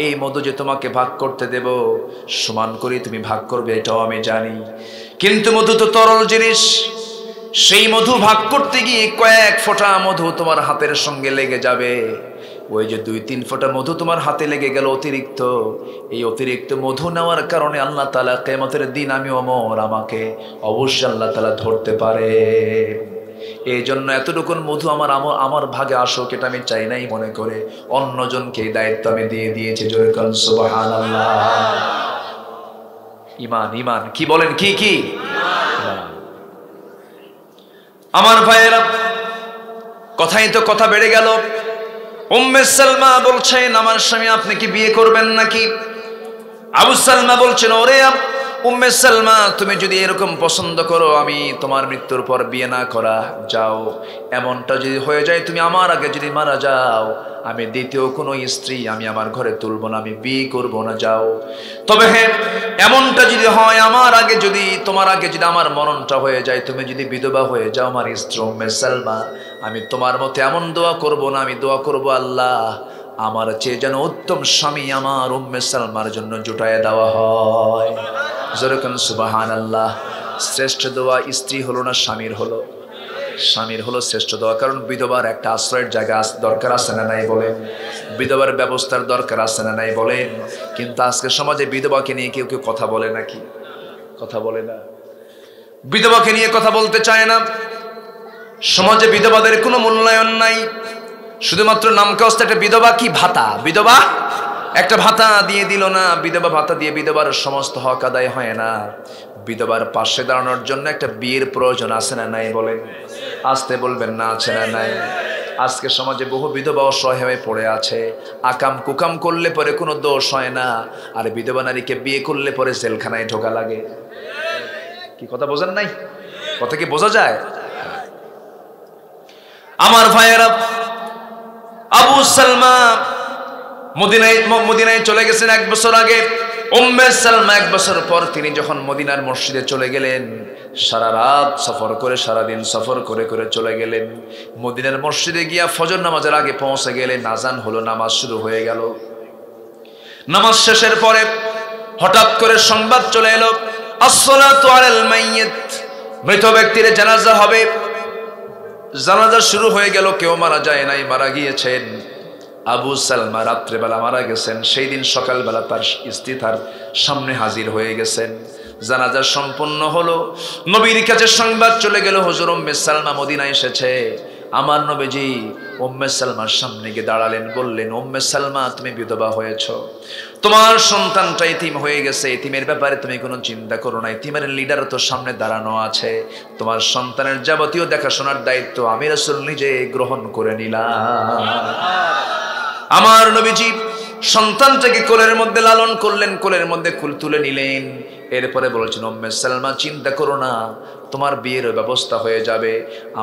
এই মধু যে তোমাকে ভাগ করতে দেব, সমান করে তুমি ভাগ করবে এটাও আমি জানি, কিন্তু মধু তো তরল জিনিস। সেই মধু ভাগ করতে গিয়ে কয়েক ফোঁটা মধু তোমার হাতের সঙ্গে লেগে যাবে। ওই যে 2-3 ফোঁটা মধু তোমার হাতে লেগে গেল অতিরিক্ত, এই অতিরিক্ত মধু নেওয়ার কারণে আল্লাহ তাআলা কিয়ামতের দিন আমি ওমর, আমাকে অবশ্যই আল্লাহ তাআলা ধরতে পারে। এই জন্য এতটুকুন মধু আমার ভাগে আসুক, এটা আমি চাই নাই মনে করে অন্যজনকে এই দায়িত্ব আমি দিয়ে দিয়েছি। জোরে বলেন সুবহানাল্লাহ। ঈমান, ঈমান কি বলেন? কি কি আমার ভাইয়েরা, কথাই তো কথা বেড়ে গেল। উম্মে সালমা বলছেন, আমার স্বামী আপনি কি বিয়ে করবেন নাকি? আবু সালমা বলছেন, ওরে উম্মে সালমা, তুমি যদি এরকম পছন্দ করো, আমি তোমার মৃত্যুর পর বিয়ে না করা যাও, এমনটা যদি হয়ে যায়, তুমি আমার আগে যদি মারা যাও, আমি দ্বিতীয় কোনো স্ত্রী আমি আমার ঘরে তুলব না, আমি বিয়ে করব না, যাও। তবে হ্যাঁ, এমনটা যদি হয়, আমার আগে যদি, তোমার আগে যদি আমার মরণটা হয়ে যায়, তুমি যদি বিধবা হয়ে যাও আমার স্ত্রী উম্মে সালমা, আমি তোমার মতো এমন দোয়া করব না, আমি দোয়া করব, আল্লাহ আমার চেয়ে যেন উত্তম স্বামী আমার উম্মে সালমার জন্য জুটায় দেওয়া হয়। যেরকম সুবহানাল্লাহ। শ্রেষ্ঠ দোয়া স্ত্রী হলো না স্বামীর হলো? স্বামীর হলো শ্রেষ্ঠ দোয়া, কারণ বিধবার একটা আশ্রয়ের জায়গা দরকার আছে না নাই বলেন, বিধবার ব্যবস্থার দরকার আছে না নাই বলেন। কিন্তু আজকে সমাজে বিধবাকে নিয়ে কেউ কেউ কথা বলে নাকি? কথা বলে না, বিধবাকে নিয়ে কথা বলতে চায় না। সমাজে বিধবাদের কোনো মূল্যায়ন নাই, শুধুমাত্র নামকাস্তে একটা বিধবা কি ভাতা, বিধবা একটা ভাতা দিয়ে দিল না, বিধবা ভাতা দিয়ে বিধবার সমস্ত হক আদায় হয় না। বিধবার পাশে দাঁড়ানোর জন্য একটা বিয়ের প্রয়োজন আছে না নাই বলেন, আসতে বলবেন না আছে না নাই। আজকে সমাজে বহু বিধবা অসহায় হয়ে পড়ে আছে, আকাম কুকাম করলে পরে কোনো দোষ হয় না, আর বিধবা নারীকে বিয়ে করলে পরে জেলখানায় ঢোকা লাগে। কি কথা বোঝেন নাই? কথা কি বোঝা যায়? আমার ভাইয়েরা, আবু সালমা মদিনায় চলে গেছেন 1 বছর আগে। উম্মে সালমা 1 বছর পর তিনি যখন মদিনার মসজিদে চলে গেলেন, সারা রাত সফর করে, সারাদিন সফর করে করে চলে গেলেন। মদিনার মসজিদে গিয়া ফজর নামাজের আগে পৌঁছে গেলেন, আযান হলো, নামাজ শুরু হয়ে গেল। নামাজ শেষের পরে হঠাৎ করে সংবাদ চলে এলো, আসসালাতু আলাল মাইয়িত, মৃত ব্যক্তির জানাজা হবে। জানাজা শুরু হয়ে গেল, কেউ মারা যায় নাই, মারা গিয়েছেন আবু সালমা, রাত্রেবেলা মারা গেছেন। সেই দিন সকালবেলা তার স্ত্রী তার সামনে হাজির হয়ে গেছেন। জানাজা সম্পন্ন হলো, নবীর কাছে সংবাদ চলে গেল, হুজুর উম্মে সালমা মদিনায় এসেছে। আমার নবীজি উম্মে সালমার সামনে গিয়ে দাঁড়ালেন, বললেন, উম্মে সালমা তুমি বিধবা হয়েছো, তোমার সন্তানটা এতিম হয়ে গেছে, এতিমের ব্যাপারে তুমি কোনো চিন্তা করো না, এতিমের লিডার তো সামনে দাঁড়ানো আছে, তোমার সন্তানের যাবতীয় দেখাশোনার দায়িত্ব আমি রাসূল নিজে গ্রহণ করে নিলাম। আমার নবীজি সন্তানটাকে কোলের মধ্যে লালন করলেন, কোলের মধ্যে কুল তুলে নিলেন। এরপরে বলেছেন, উম্মে সালমা চিন্তা করো না, তোমার বিয়ের ব্যবস্থা হয়ে যাবে,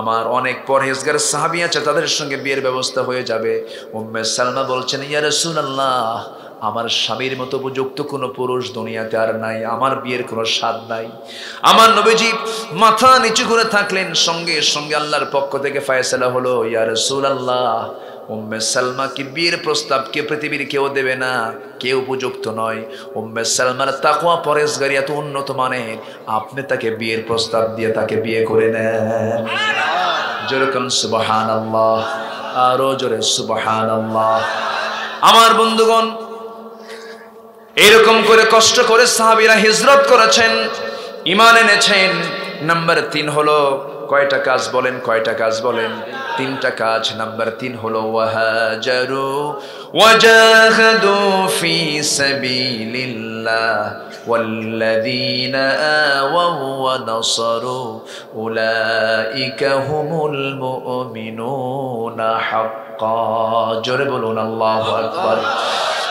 আমার অনেক পরহেজগার সাহাবী আছে, তাদের সঙ্গে বিয়ের ব্যবস্থা হয়ে যাবে। উম্মে সালমা বলছেন, ইয়া রাসূলুল্লাহ, আমার স্বামীর মতো উপযুক্ত কোনো পুরুষ দুনিয়াতে আর নাই, আমার বিয়ের কোনো স্বাদ নাই। আমার নবীজি মাথা নিচু করে থাকলেন, সঙ্গে সঙ্গে আল্লাহর পক্ষ থেকে ফয়সালা হলো, ইয়া রাসূলুল্লাহ, উম্মে সালমা কি বিয়ের প্রস্তাব কে পৃথিবীর কেউ দেবে না, কেউ উপযুক্ত নয়। উম্মে সালমার তাকওয়া পরহেজগারি এত উন্নত মানের, আপনি তাকে বিয়ের প্রস্তাব দিয়ে তাকে বিয়ে করে নেন। জোরে কোন সুবহানাল্লাহ, আরো জোরে সুবহানাল্লাহ। আমার বন্ধুগণ, এরকম করে কষ্ট করে সাহাবীরা হিজরত করেছেন, ঈমান এনেছেন। নাম্বার 3 হলো কয়টা কাজ বলেন, কয়টা কাজ বলেন? 3টা কাজ। নাম্বার 3 হলো ওয়াহাজারু ওয়াজাহাদু ফি সাবিলিল্লাহ ওয়াল্লাযীনা আওয়াউ ওয়া নাসারু উলাইকা হুমুল মুমিনুনা হাক্কা। জোরে বলুন আল্লাহু আকবার।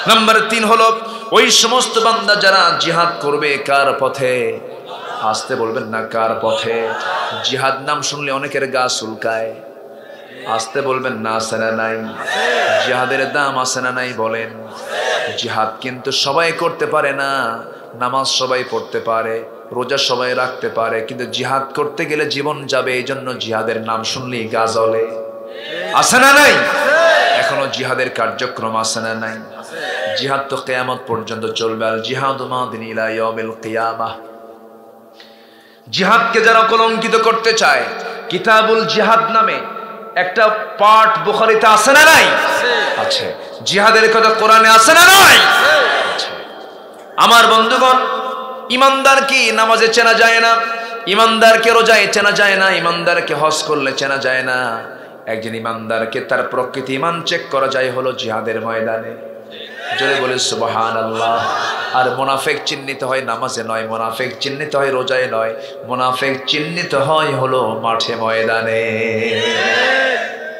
নাম্বার 3 হলো ওই সমস্ত বান্দা যারা জিহাদ করবে কার পথে? আসতে বলবেন না, কার পথে? জিহাদ নাম শুনলে অনেকের গা চুলকায়, আসতে বলবেন না, আছে না নাই? জিহাদের দাম আছে না নাই বলেন? জিহাদ কিন্তু সবাই করতে পারে না, নামাজ সবাই পড়তে পারে, রোজা সবাই রাখতে পারে, কিন্তু জিহাদ করতে গেলে জীবন যাবে, এই জন্য জিহাদের নাম শুনলেই গা জ্বলে, আছে না নাই? এখনো জিহাদের কার্যক্রম আছে না নাই? জিহাদ তো কিয়ামত পর্যন্ত চলবে, আল জিহাদু মাদিন ইলা ইয়াউমিল কিয়ামাহ। জিহাদকে যারা কলঙ্কিত করতে চায়, কিতাবুল জিহাদ নামে একটা পাঠ বুখারীতে আছে না নাই? আছে। জিহাদের কথা কোরআনে আছে না নাই? আছে। আমার বন্ধুগণ, ইমানদার কি নামাজে চেনা যায় না, ইমানদারকে রোজায় চেনা যায় না, ইমানদারকে হজ করলে চেনা যায় না। একজন ইমানদারকে তার প্রকৃতি ইমান চেক করা যায় হলো জিহাদের ময়দানে। জোরে বলে সুবহানাল্লাহ। আর মুনাফিক চিহ্নিত হয় নামাজে নয়, মুনাফিক চিহ্নিত হয় রোজায় নয়, মুনাফিক চিহ্নিত হয় হলো মাঠে ময়দানে।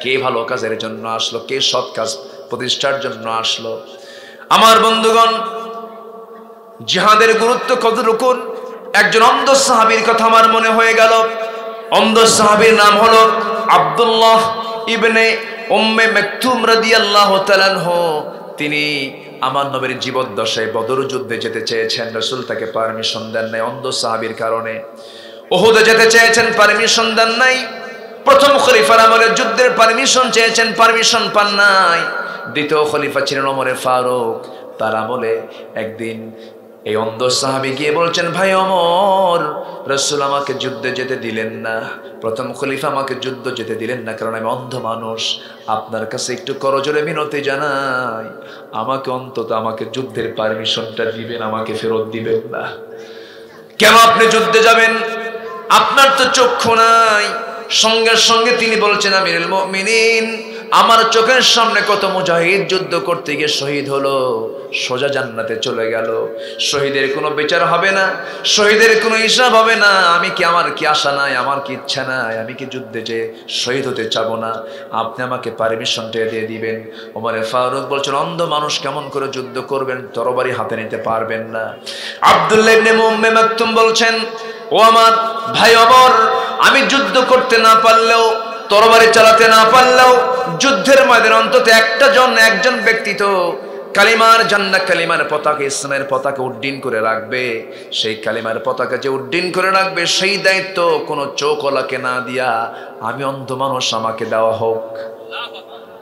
কে ভালো কাজের জন্য আসলো, কে সৎ কাজ প্রতিষ্ঠার জন্য আসলো। আমার বন্ধুগণ, জিহাদের গুরুত্ব কতটুকু? একজন অন্ধ সাহাবীর কথা আমার মনে হয়ে গেল। অন্ধ সাহাবীর নাম হলো আব্দুল্লাহ ইবনে উম্মে মাকতুম রাদিয়াল্লাহু তাআলা আনহু। তিনি আমার নবীর জীবদ্দশায় বদর যুদ্ধে যেতে চেয়েছেন, রাসূল তাকে পারমিশন দেন নাই অন্ধ সাহাবীর কারণে। উহুদে যেতে চেয়েছেন, পারমিশন দেন নাই। প্রথম খলিফার আমলে যুদ্ধের পারমিশন চেয়েছেন, পারমিশন পান নাই। দ্বিতীয় খলিফা ছিলেন ওমর ফারুক, তার আমলে একদিন এই অন্ধ সাহাবী গিয়ে বলছেন, ভাই ওমর, রাসূল আমাকে যুদ্ধে যেতে দিলেন না, প্রথম খলিফা আমাকে যুদ্ধ যেতে দিলেন না, কারণ আমি অন্ধ মানুষ। আপনার কাছে একটু করজোরে মিনতি জানাই, আমাকে অন্তত আমাকে যুদ্ধের পারমিশনটা দিবেন, আমাকে ফেরত দিবেন না। কেন আপনি যুদ্ধে যাবেন? আপনার তো চক্ষু নাই। সঙ্গে সঙ্গে তিনি বলছেন, আমিরুল মুমিনিন, আমার চোখের সামনে কত মুজাহিদ যুদ্ধ করতে গিয়ে শহীদ হলো, সোজা জান্নাতে চলে গেল। শহীদের কোনো বিচার হবে না, শহীদের কোনো হিসাব হবে না। আমি কি, আমার কি আশা নাই, আমার কি ইচ্ছা নাই, আমি কি যুদ্ধে যে শহীদ হতে চাবো না? আপনি আমাকে পারমিশনটা দিয়ে দিবেন। ওমরে ফারুক বলছেন, অন্ধ মানুষ কেমন করে যুদ্ধ করবেন? তরবারি হাতে নিতে পারবেন না। আব্দুল্লাহ ইবনে উম্মে মাকতুম বলছেন, ও আমার ভাই ওমর, আমি যুদ্ধ করতে না পারলেও, তরবারি চালাতে না পারলেও, যুদ্ধের ময়দানে অন্তত একজন ব্যক্তি তো কালিমার জান্নাত, কালিমার পতাকা, ইসলামের পতাকা উড্ডীন করে রাখবে। সেই কালিমার পতাকা যে উড্ডীন করে রাখবে, সেই দায়িত্ব কোনো চোখওয়ালাকে না দিয়া আমি অন্ধ মানুষ, আমাকে দেওয়া হোক।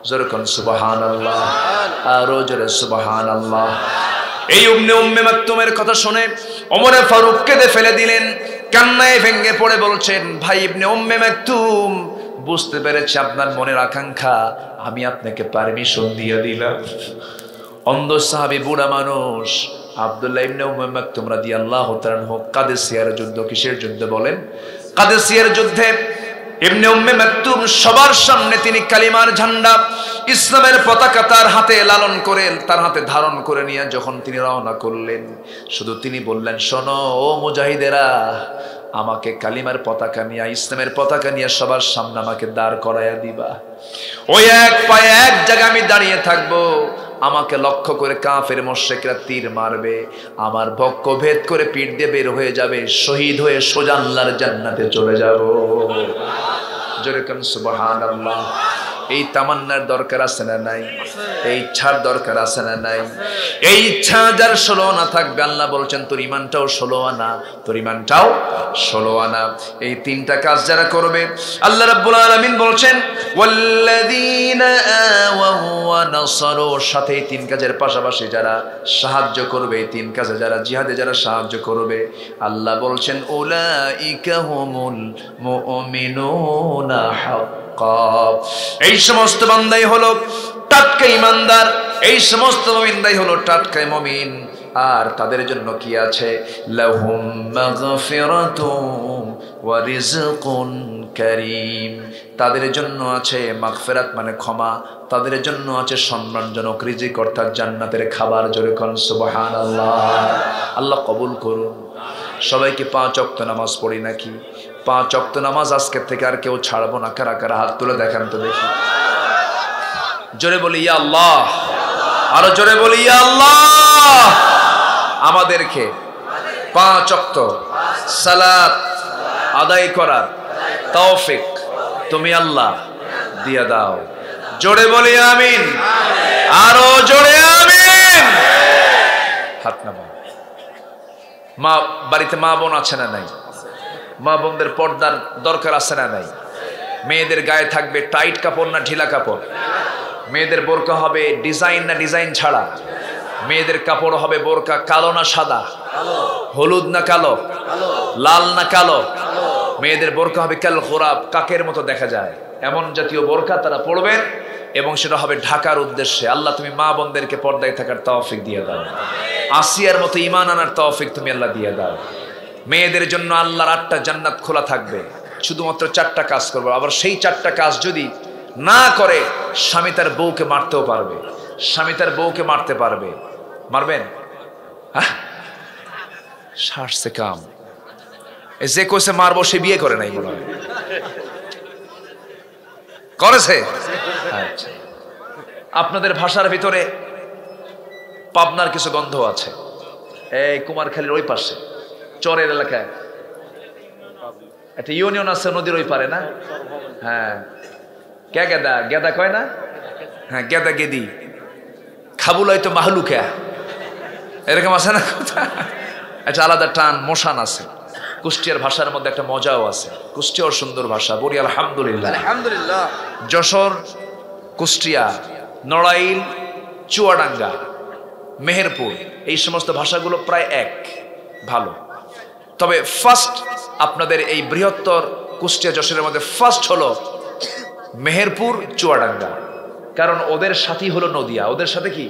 জোরে কোন সুবহানাল্লাহ, আরো জোরে সুবহানাল্লাহ। এই ইবনে উম্মে মাকতুমের কথা শুনে ওমর ফারুক কেঁদে ফেলে দিলেন, কান্নায় ভেঙে পড়ে বলছেন, ভাই ইবনে উম্মে মাকতুম, বুঝতে পেরেছি আপনার মনের আকাঙ্ক্ষা, আমি আপনাকে পারমিশন দিয়ে দিলাম। অন্ধ সাহাবী, বুড়া মানুষ আব্দুল্লাহ ইবনে উম্মে মাকতুম রাদিয়াল্লাহু তাআলা আনহু কাদেসিয়ার যুদ্ধ, কিসের যুদ্ধ বলেন? কাদেসিয়ার যুদ্ধে ইবনে উম্মে মাকতুম সবার সামনে তিনি কালিমার ঝান্ডা, ইসলামের পতাকা তার হাতে লালন করে, তার হাতে ধারণ করে নিয়ে যখন তিনি রওনা করলেন, শুধু তিনি বললেন, শোনো ও মুজাহিদেরা, আমাকে কালিমার পতাকা নিয়ে, ইসলামের পতাকা নিয়ে সবার সামনে আমাকে দাঁড় করাইয়া দিবা। ওই এক পায়ে এক জায়গায় আমি দাঁড়িয়ে থাকবো, আমাকে লক্ষ্য করে কাফের মুশরিকরা তীর মারবে, আমার বক্ষ ভেদ করে পিঠ দিয়ে বের হয়ে যাবে, শহীদ হয়ে সোজা আল্লাহর জান্নাতে চলে যাব। জোরে কোন সুবহানাল্লাহ। এই তামান্নার দরকার আছে না নাই? এই ইচ্ছার দরকার আছে না নাই? এই ইচ্ছা যার 16 আনা থাকবে, আল্লাহ বলছেন তোর ইমানটাও 16 আনা, তোর ইমানটাও 16 আনা। এই তিনটা কাজ যারা করবে, আল্লাহ রাব্বুল আলামিন বলছেন, ওয়াল্লাযীনা আওয়াউ ওয়া নাসারু, সাথে এই তিন কাজের পাশাপাশি যারা সাহায্য করবে, এই তিন কাজে যারা জিহাদে যারা সাহায্য করবে, আল্লাহ বলছেন, উলাইকা হুমুল মুমিনুনা হাক্কান। এই সমস্ত বান্দাই হলো টাটকা ইমানদার, এই সমস্ত মুমিনদাই হলো টাটকা মুমিন। আর তাদের জন্য কি আছে? লাহুম মাগফিরাতুন ওয়া রিজকুন কারীম, তাদের জন্য আছে মাগফিরাত মানে ক্ষমা, তাদের জন্য আছে সম্মানজনক রিজিক অর্থাৎ জান্নাতের খাবার। জোরে কোন সুবহানাল্লাহ। আল্লাহ কবুল করুন। সবাইকে 5 ওয়াক্ত নামাজ পড়ি নাকি? 5 ওয়াক্ত নামাজ আজকের থেকে আর কেউ ছাড়বো না। কারা কারা হাত তুলে দেখান তো দেখি। জোরে বলি ইয়া আল্লাহ, আরো জোরে বলি ইয়া আল্লাহ। আমাদেরকে 5 ওয়াক্ত সালাত আদায় করার তৌফিক তুমি আল্লাহ দিয়া দাও। জোরে বলি আমিন, আরো জোরে আমিন। হাত নামাও। মা বাড়িতে মা বোন আছে না নাই? মা বোনদের পর্দার দরকার আছে না নাই? মেয়েদের গায়ে থাকবে টাইট কাপড় না ঢিলা কাপড়? মেয়েদের বোরকা হবে ডিজাইন না ডিজাইন ছাড়া? মেয়েদের কাপড় হবে বোরকা কালো না সাদা? হলুদ না কালো? লাল না কালো? মেয়েদের বোরকা হবে কাল গোরাব, কাকের মতো দেখা যায়, এমন জাতীয় বোরকা তারা পরবেন, এবং সেটা হবে ঢাকার উদ্দেশ্যে। আল্লাহ তুমি মা বোনদেরকে পর্দায় থাকার তৌফিক দিয়ে দাও। আসিয়ার মতো ঈমান আনার তৌফিক তুমি আল্লাহ দিয়ে দাও। মেয়েদের জন্য আল্লাহর 8টা জান্নাত খোলা থাকবে, শুধুমাত্র 4টা কাজ করবে। আবার সেই 4টা কাজ যদি না করে, স্বামী তার বউকে মারতেও পারবে। স্বামী তার বউকে মারতে পারবে। মারবেন? হ্যাঁ, সারছে কাম। যে কইছে মারবো সে বিয়ে করে নাই মনে হয়। করেছে? আচ্ছা। আপনাদের ভাষার ভিতরে পাবনার কিছু গন্ধ আছে। এই কুমারখালীর ওই পাশে চরের এলাকায় একটা ইউনিয়ন আছে নদীর ওই পারে না? হ্যাঁ, গেদা গেদা কয় না? হ্যাঁ, গেদা গেদি খাবুল হয়তো মাহলুকা, এরকম আছে না? একটা আলাদা টান মোশান আছে। কুষ্টিয়ার ভাষার মধ্যে একটা মজাও আছে। কুষ্টিয়ার সুন্দর ভাষা, বলি আলহামদুলিল্লাহ। আলহামদুলিল্লাহ। যশোর, কুষ্টিয়া, নড়াইল, চুয়াডাঙ্গা, মেহেরপুর, এই সমস্ত ভাষাগুলো প্রায় এক, ভালো। তবে ফার্স্ট আপনাদের এই বৃহত্তর কুষ্টিয়া যশোরের মধ্যে ফার্স্ট হলো মেহেরপুর চুয়াডাঙ্গা, কারণ ওদের সাথী হলো নদিয়া। ওদের সাথে কি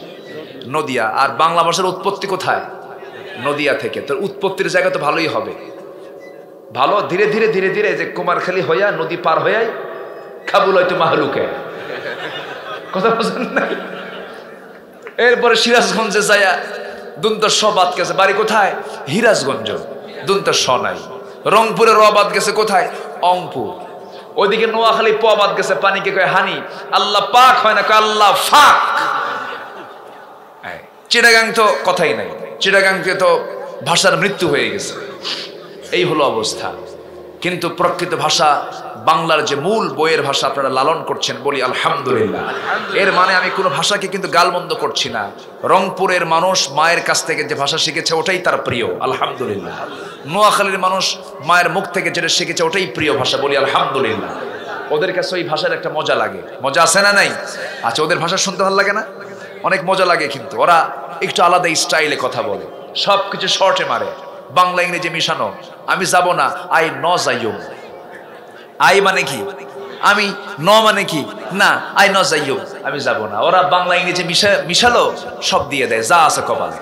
নদিয়া। আর বাংলা ভাষার উৎপত্তি কোথায়? নদিয়া থেকে। তো উৎপত্তির জায়গা তো ভালোই হবে, ভালো। ধীরে ধীরে ধীরে ধীরে যে কুমারখালী হইয়া নদী পার হইয়াই কাবুল হয়তো মাহলুকে, কথা বলছেন নাই? এরপরে সিরাজগঞ্জে যাইয়া দুন্ত স বাদ গেছে, বাড়ি কোথায়? হিরাজগঞ্জ, দুন্ত স নাই। রংপুরে র বাদ গেছে, কোথায়? অংপুর। ওইদিকে নোয়াখালী প বাদ গেছে, পানিকে কয় হানি। আল্লাহ পাক হয় না, কয় আল্লাহ ফাক। চিটাগাং তো কথাই নাই, চিটাগাংকে তো ভাষার মৃত্যু হয়ে গেছে। এই হলো অবস্থা। কিন্তু প্রকৃত ভাষা বাংলার যে মূল বইয়ের ভাষা আপনারা লালন করছেন, বলি আলহামদুলিল্লাহ। এর মানে আমি কোনো ভাষাকে কিন্তু গালমন্দ করছি না। রংপুরের মানুষ মায়ের কাছ থেকে যে ভাষা শিখেছে ওটাই তার প্রিয়, আলহামদুলিল্লাহ। নোয়াখালীর মানুষ মায়ের মুখ থেকে যেটা শিখেছে ওটাই প্রিয় ভাষা, বলি আলহামদুলিল্লাহ। ওদের কাছে ওই ভাষার একটা মজা লাগে, মজা আছে না নাই? আচ্ছা, ওদের ভাষা শুনতে ভালো লাগে না? অনেক মজা লাগে, কিন্তু ওরা একটু আলাদা স্টাইলে কথা বলে, সব কিছু শর্টে মারে। বাংলা ইংরেজি মিশানো। আমি যাব না, আই ন যাইও। আই মানে কি? আমি। ন মানে কি? না, আই ন যাইও, আমি যাব না। ওরা বাংলা ইংরেজি মিশালো, সব দিয়ে দেয়, যা আছে কপালে।